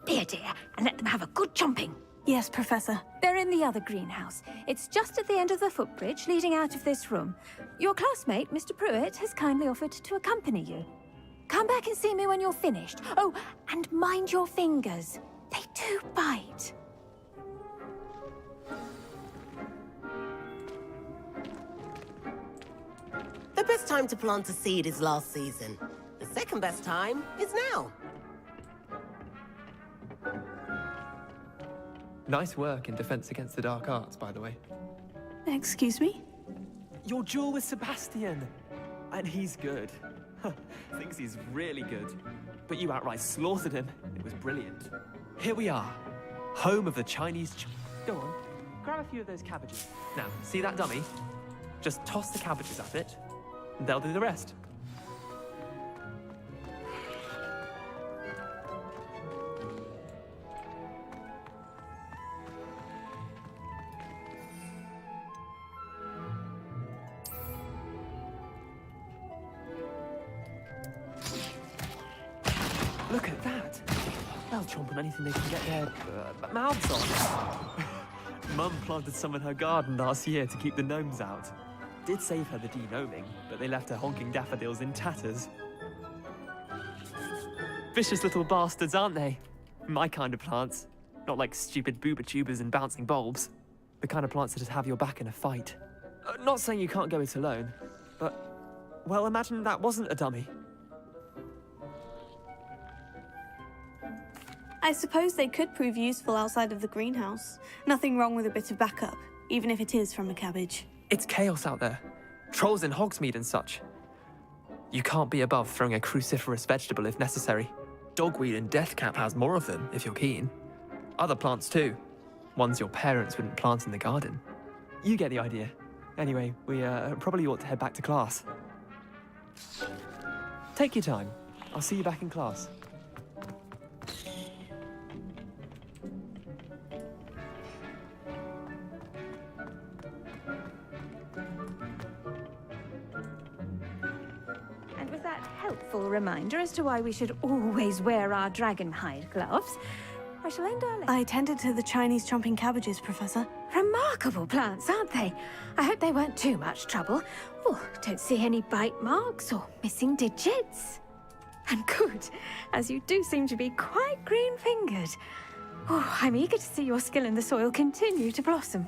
Speaker 13: Here, dear, and let them have a good chomping.
Speaker 7: Yes, Professor.
Speaker 13: They're in the other greenhouse. It's just at the end of the footbridge leading out of this room. Your classmate, Mr. Pruitt, has kindly offered to accompany you. Come back and see me when you're finished. Oh, and mind your fingers. They do bite.
Speaker 10: The best time to plant a seed is last season. The second best time is now.
Speaker 4: Nice work in Defense Against the Dark Arts, by the way.
Speaker 7: Excuse me?
Speaker 4: Your duel with Sebastian! And he's good. Thinks he's really good. But you outright slaughtered him. It was brilliant. Here we are. Home of the Chinese... Go on. Grab a few of those cabbages. Now, see that dummy? Just toss the cabbages at it, and they'll do the rest. Look at that! They'll chomp on anything they can get their mouths on. Mum planted some in her garden last year to keep the gnomes out. Did save her the de-gnoming, but they left her honking daffodils in tatters. Vicious little bastards, aren't they? My kind of plants. Not like stupid booba tubers and bouncing bulbs. The kind of plants that just have your back in a fight. Not saying you can't go it alone, but... well, imagine that wasn't a dummy.
Speaker 7: I suppose they could prove useful outside of the greenhouse. Nothing wrong with a bit of backup, even if it is from a cabbage.
Speaker 4: It's chaos out there. Trolls in Hogsmeade and such. You can't be above throwing a cruciferous vegetable if necessary. Dogweed and deathcap has more of them, if you're keen. Other plants too. Ones your parents wouldn't plant in the garden. You get the idea. Anyway, we probably ought to head back to class. Take your time. I'll see you back in class.
Speaker 13: Helpful reminder as to why we should always wear our dragon hide gloves. I shall end early.
Speaker 7: I tended to the Chinese chomping cabbages, Professor.
Speaker 13: Remarkable plants, aren't they? I hope they weren't too much trouble. Oh, don't see any bite marks or missing digits. And good, as you do seem to be quite green-fingered. Oh, I'm eager to see your skill in the soil continue to blossom.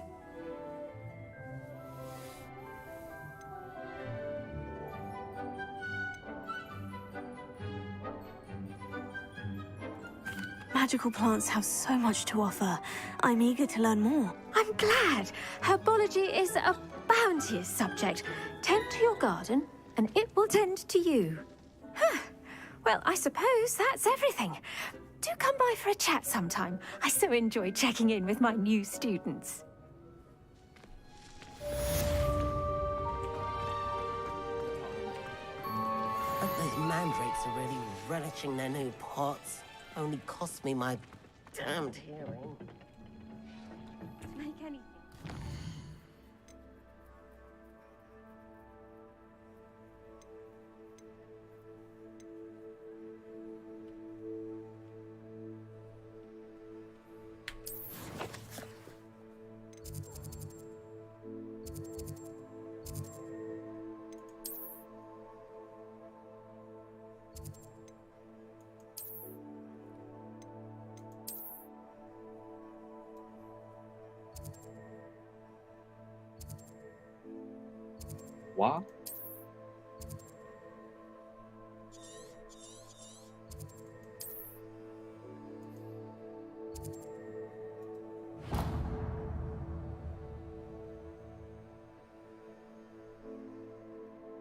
Speaker 7: Magical plants have so much to offer. I'm eager to learn more.
Speaker 13: I'm glad. Herbology is a bounteous subject. Tend to your garden, and it will tend to you. Huh. Well, I suppose that's everything. Do come by for a chat sometime. I so enjoy checking in with my new students.
Speaker 10: Hope those mandrakes are really relishing their new pots. Only cost me my damned hearing.
Speaker 13: Make anything.
Speaker 2: 哇，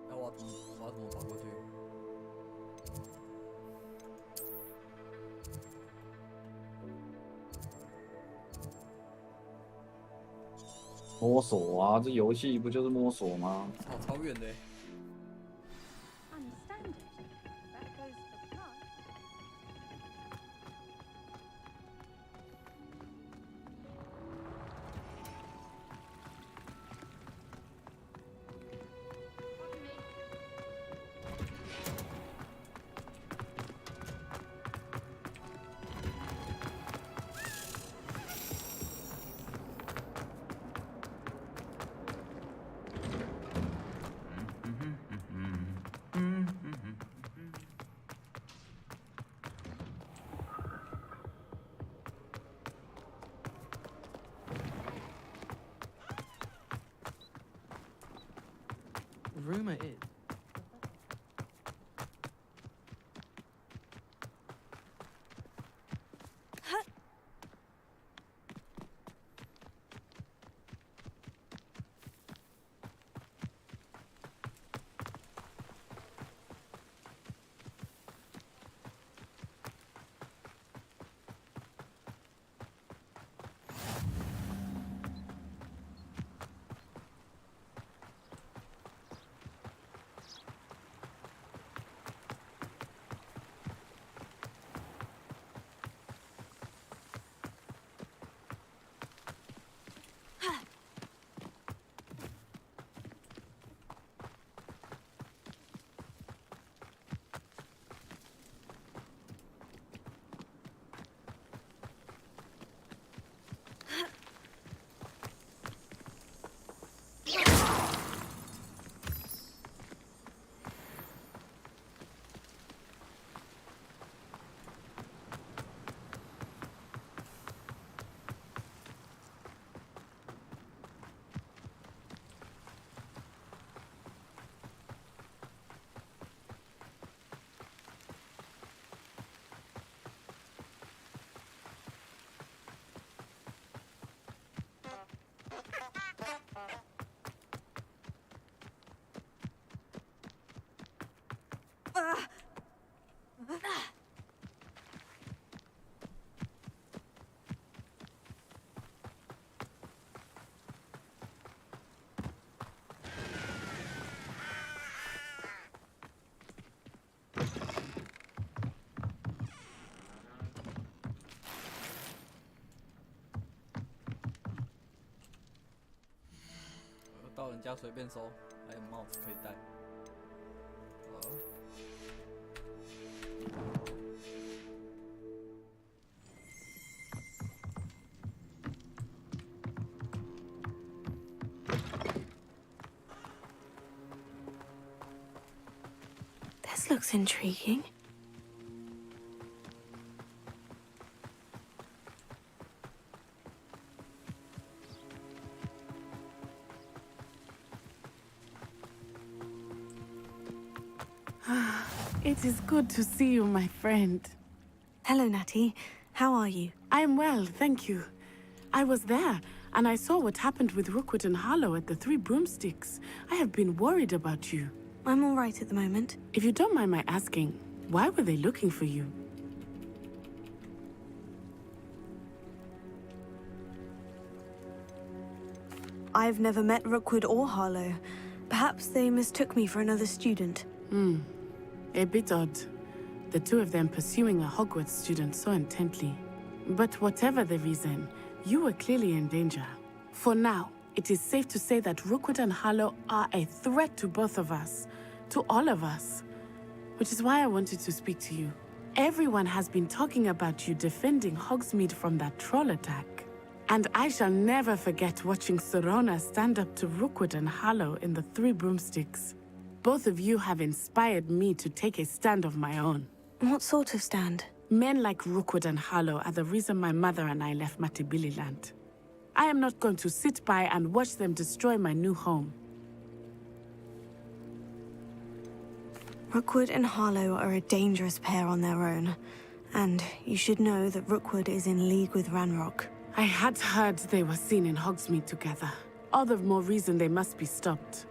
Speaker 1: 那我要怎么跑过去？
Speaker 2: 摸索啊，这游戏不就是摸索吗？
Speaker 1: 超远的欸。
Speaker 13: Unstandard. That goes for plants.
Speaker 4: Rumor is.
Speaker 11: Ah!
Speaker 1: 到人家随便收，还有帽子可以戴。
Speaker 7: This looks intriguing.
Speaker 8: It is good to see you, my friend.
Speaker 7: Hello, Natty. How are you?
Speaker 8: I am well, thank you. I was there, and I saw what happened with Rookwood and Harlow at the Three Broomsticks. I have been worried about you.
Speaker 7: I'm all right at the moment.
Speaker 8: If you don't mind my asking, why were they looking for you?
Speaker 7: I've never met Rookwood or Harlow. Perhaps they mistook me for another student.
Speaker 8: A bit odd. The two of them pursuing a Hogwarts student so intently. But whatever the reason, you were clearly in danger. For now, it is safe to say that Rookwood and Harlow are a threat to both of us. To all of us. Which is why I wanted to speak to you. Everyone has been talking about you defending Hogsmeade from that troll attack. And I shall never forget watching Serona stand up to Rookwood and Harlow in the Three Broomsticks. Both of you have inspired me to take a stand of my own.
Speaker 7: What sort of stand?
Speaker 8: Men like Rookwood and Harlow are the reason my mother and I left Matabeleland. I am not going to sit by and watch them destroy my new home.
Speaker 7: Rookwood and Harlow are a dangerous pair on their own. And you should know that Rookwood is in league with Ranrock.
Speaker 8: I had heard they were seen in Hogsmeade together. All the more reason they must be stopped.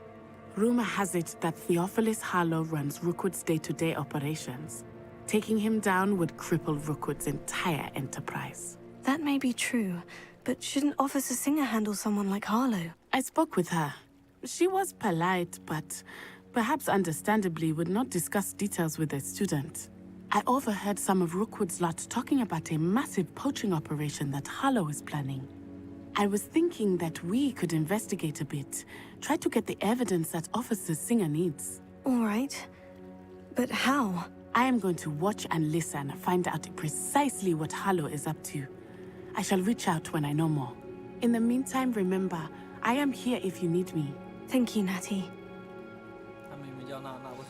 Speaker 8: Rumor has it that Theophilus Harlow runs Rookwood's day-to-day operations. Taking him down would cripple Rookwood's entire enterprise.
Speaker 7: That may be true, but shouldn't Officer Singer handle someone like Harlow?
Speaker 8: I spoke with her. She was polite, but perhaps understandably would not discuss details with a student. I overheard some of Rookwood's lot talking about a massive poaching operation that Harlow is planning. I was thinking that we could investigate a bit, try to get the evidence that Officer Singer needs.
Speaker 7: All right. But how?
Speaker 8: I am going to watch and listen, find out precisely what Harlow is up to. I shall reach out when I know more. In the meantime, remember, I am here if you need me.
Speaker 7: Thank you, Natty.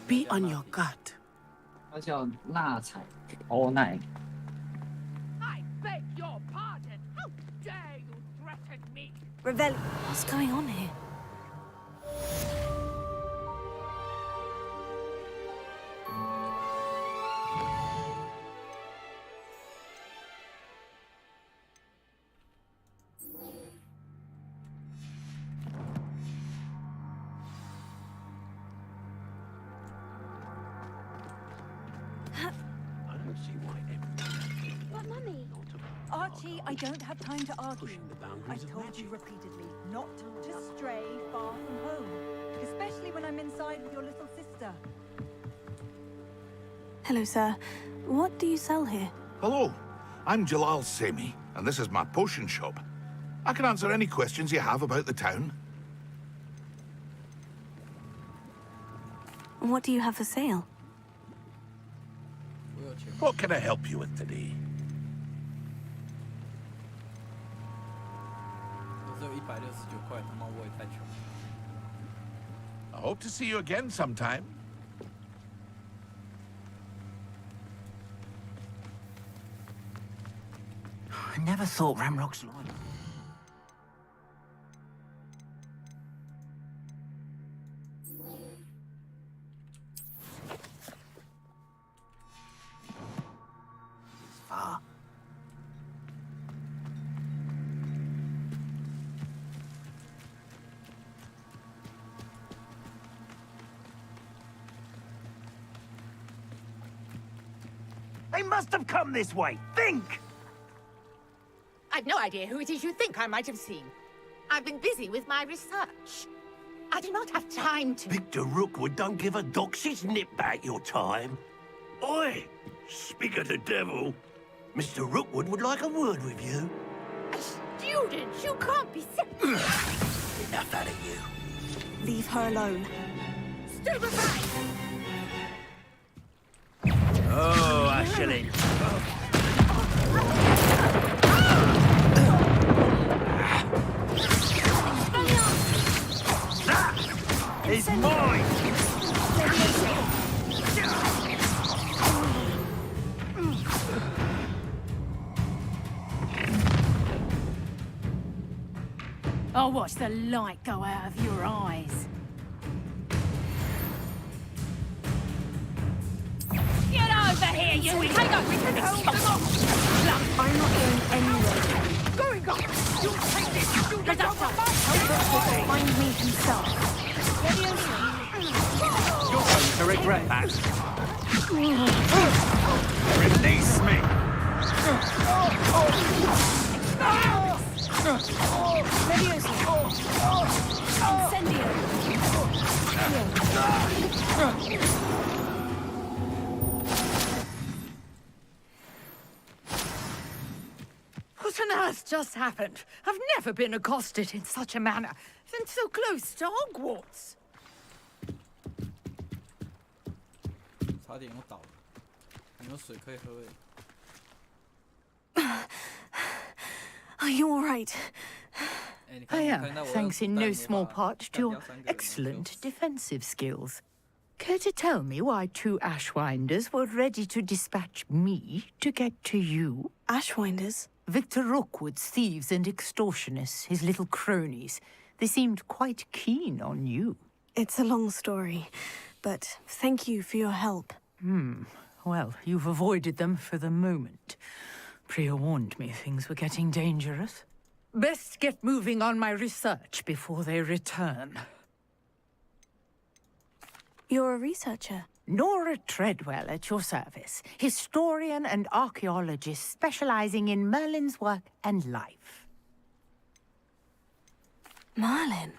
Speaker 8: Be on your guard.
Speaker 2: 它叫纳采欧奈。
Speaker 14: I beg your pardon. How dare you threaten me?
Speaker 7: Revel. What's going on here?
Speaker 3: But, Mummy...
Speaker 11: Archie, I don't have time to argue. I've told you repeatedly not to stray far from home, especially when I'm inside with your little sister.
Speaker 7: Hello, sir. What do you sell here?
Speaker 15: Hello, I'm Jalal Semi, and this is my potion shop. I can answer any questions you have about the town.
Speaker 7: What do you have for sale?
Speaker 15: What can I help you with today? I hope to see you again sometime.
Speaker 6: I never thought Ramrock's loyal. Far.
Speaker 14: They must have come this way. Think!
Speaker 16: I've no idea who it is you think I might have seen. I've been busy with my research. I do not have time to...
Speaker 14: Victor Rookwood don't give a doxy's nip back your time. Oi! Speak of the devil. Mr. Rookwood would like a word with you.
Speaker 16: Students, you can't be serious.
Speaker 14: Enough out of you.
Speaker 7: Leave her alone.
Speaker 16: Stupefy!
Speaker 14: Oh, Ashley. That is mine!
Speaker 16: I'll watch the light go out of your eyes. Get over here, you idiot! We can hold them off!
Speaker 7: I'm not going anywhere.
Speaker 16: Going off! You'll take this! You'll
Speaker 7: Get
Speaker 16: get
Speaker 7: up!
Speaker 16: off!
Speaker 7: Find me himself.
Speaker 4: You're going to regret that. Release me!
Speaker 16: What on earth just happened? I've never been accosted in such a manner, and so close to Hogwarts.
Speaker 1: 差点又倒了，有没有水可以喝？
Speaker 7: Are you all right?
Speaker 16: I am, thanks in no small part to your excellent defensive skills. Care to tell me why 2 Ashwinders were ready to dispatch me to get to you?
Speaker 7: Ashwinders?
Speaker 16: Victor Rookwood's thieves and extortionists, his little cronies. They seemed quite keen on you.
Speaker 7: It's a long story, but thank you for your help.
Speaker 16: Well, you've avoided them for the moment. Priya warned me things were getting dangerous. Best get moving on my research before they return.
Speaker 7: You're a researcher?
Speaker 16: Nora Treadwell at your service, historian and archaeologist specializing in Merlin's work and life.
Speaker 7: Merlin?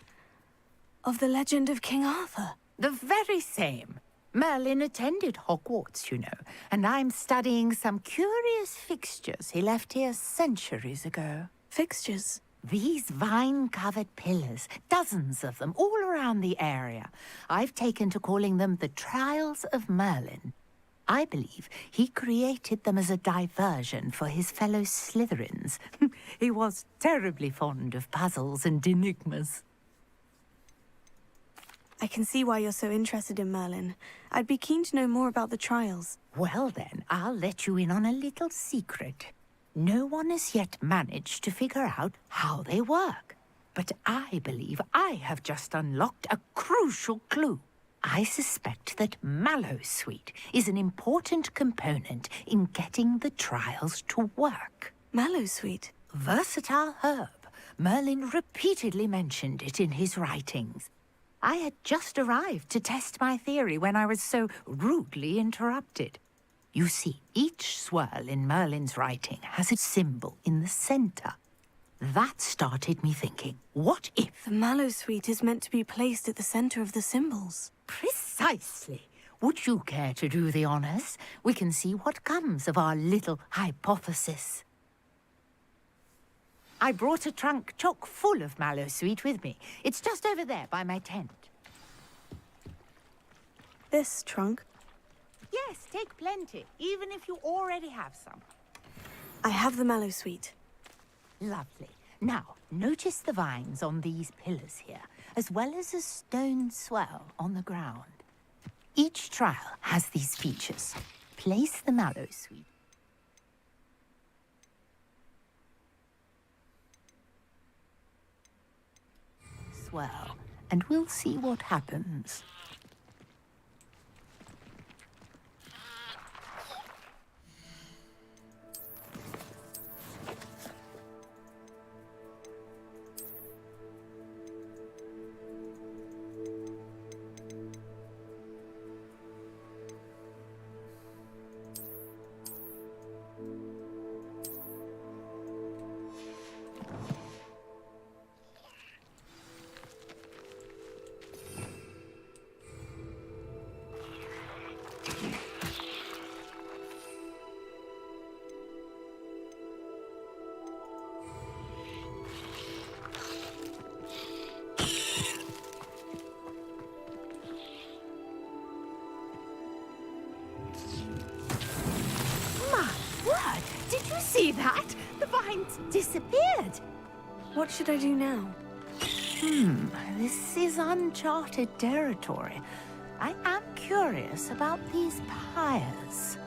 Speaker 7: Of the legend of King Arthur?
Speaker 16: The very same. Merlin attended Hogwarts, you know, and I'm studying some curious fixtures he left here centuries ago.
Speaker 7: Fixtures?
Speaker 16: These vine-covered pillars, dozens of them, all around the area. I've taken to calling them the Trials of Merlin. I believe he created them as a diversion for his fellow Slytherins. He was terribly fond of puzzles and enigmas.
Speaker 7: I can see why you're so interested in Merlin. I'd be keen to know more about the trials.
Speaker 16: Well then, I'll let you in on a little secret. No one has yet managed to figure out how they work. But I believe I have just unlocked a crucial clue. I suspect that Mallowsweet is an important component in getting the trials to work.
Speaker 7: Mallowsweet?
Speaker 16: Versatile herb. Merlin repeatedly mentioned it in his writings. I had just arrived to test my theory when I was so rudely interrupted. You see, each swirl in Merlin's writing has a symbol in the center. That started me thinking, what if...
Speaker 7: The Mallowsweet is meant to be placed at the center of the symbols.
Speaker 16: Precisely. Would you care to do the honors? We can see what comes of our little hypothesis. I brought a trunk chock full of Mallowsweet with me. It's just over there by my tent.
Speaker 7: This trunk?
Speaker 16: Yes, take plenty, even if you already have some.
Speaker 7: I have the Mallowsweet.
Speaker 16: Lovely. Now, notice the vines on these pillars here, as well as a stone swell on the ground. Each trial has these features. Place the Mallowsweet. Swell, and we'll see what happens. See that? The vines disappeared.
Speaker 7: What should I do now?
Speaker 16: This is uncharted territory. I am curious about these pyres.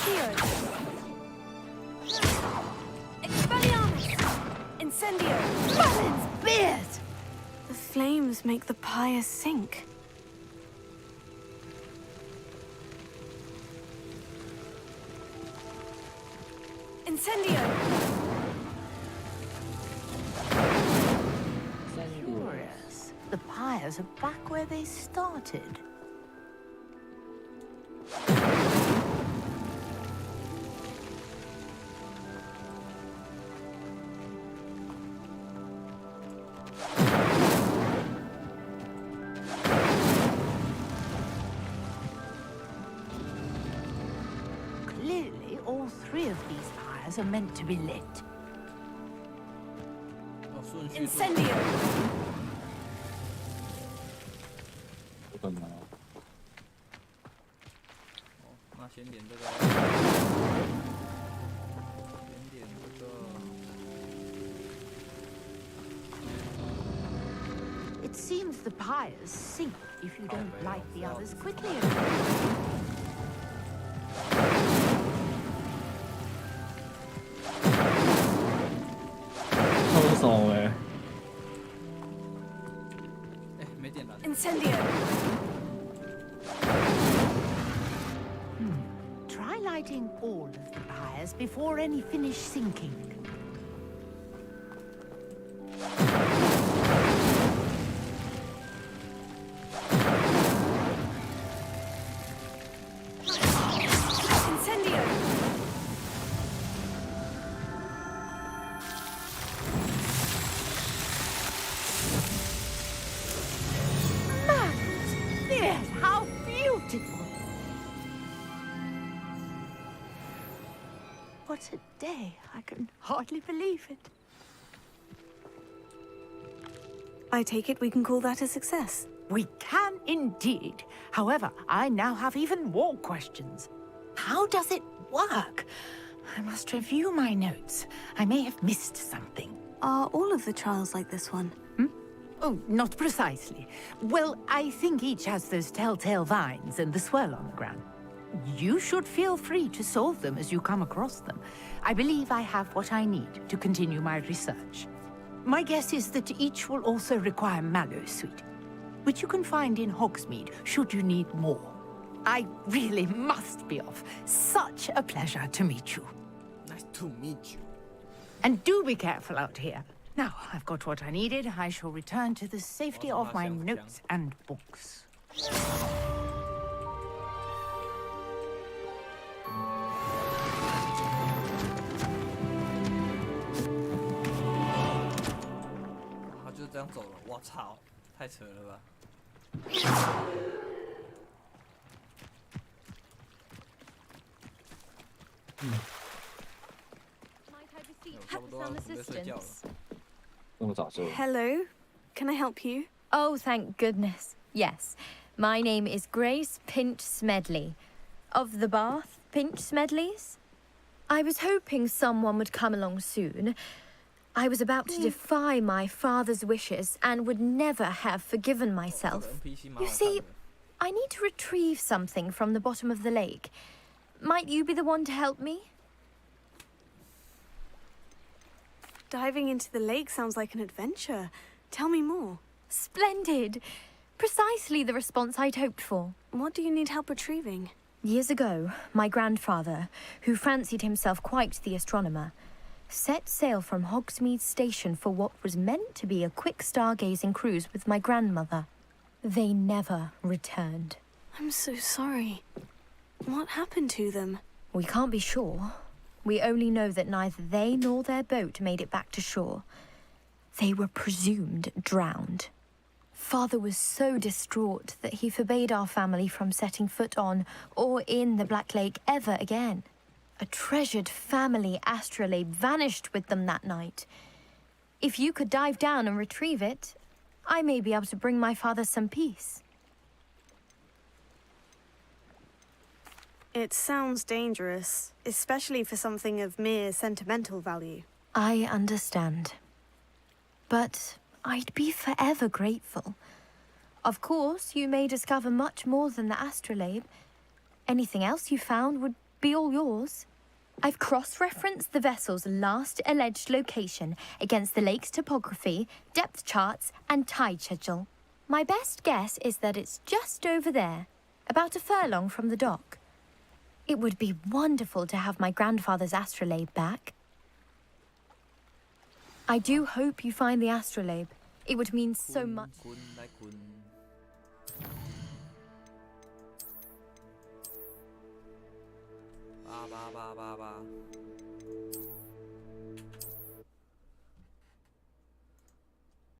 Speaker 7: Here. just make the pyre sink. Incendio!
Speaker 16: Curious. The pyres are back where they started. Clearly, all three of these pyres are meant to be lit.
Speaker 7: Incendio!
Speaker 2: 不可能。
Speaker 1: 那先点这个，先点这个。
Speaker 16: It seems the pyres sink if you don't light the others quickly enough.
Speaker 2: 超爽哎！
Speaker 1: 哎，没点燃。
Speaker 7: Incendio!
Speaker 16: Try lighting all of the pyres before any finish sinking.
Speaker 7: Incendio!
Speaker 16: Yes, how beautiful! What a day. I can hardly believe it.
Speaker 7: I take it we can call that a success.
Speaker 16: We can indeed. However, I now have even more questions. How does it work? I must review my notes. I may have missed something.
Speaker 7: Are all of the trials like this one?
Speaker 16: Oh, not precisely. Well, I think each has those telltale vines and the swirl on the ground. You should feel free to solve them as you come across them. I believe I have what I need to continue my research. My guess is that each will also require mallow sweet, which you can find in Hogsmeade should you need more. I really must be off. Such a pleasure to meet you.
Speaker 1: Nice to meet you.
Speaker 16: And do be careful out here. Now, I've got what I needed. I shall return to the safety of my notes and books.
Speaker 1: 他就这样走了，我操，太扯了吧！差不多要准备睡觉了。
Speaker 7: Hello, can I help you?
Speaker 17: Oh, thank goodness. Yes. My name is Grace Pinch Smedley. Of the Bath Pinch Smedleys? I was hoping someone would come along soon. I was about to defy my father's wishes and would never have forgiven myself. You see, I need to retrieve something from the bottom of the lake. Might you be the one to help me?
Speaker 7: Diving into the lake sounds like an adventure. Tell me more.
Speaker 17: Splendid. Precisely the response I'd hoped for.
Speaker 7: What do you need help retrieving?
Speaker 17: Years ago, my grandfather, who fancied himself quite the astronomer, set sail from Hogsmeade Station for what was meant to be a quick stargazing cruise with my grandmother. They never returned.
Speaker 7: I'm so sorry. What happened to them?
Speaker 17: We can't be sure. We only know that neither they nor their boat made it back to shore. They were presumed drowned. Father was so distraught that he forbade our family from setting foot on or in the Black Lake ever again. A treasured family astrolabe vanished with them that night. If you could dive down and retrieve it, I may be able to bring my father some peace.
Speaker 7: It sounds dangerous, especially for something of mere sentimental value.
Speaker 17: I understand. But I'd be forever grateful. Of course, you may discover much more than the astrolabe. Anything else you found would be all yours. I've cross-referenced the vessel's last alleged location against the lake's topography, depth charts, and tide schedule. My best guess is that it's just over there, about a furlong from the dock. It would be wonderful to have my grandfather's astrolabe back. I do hope you find the astrolabe. It would mean so much.
Speaker 1: Ba ba ba ba ba.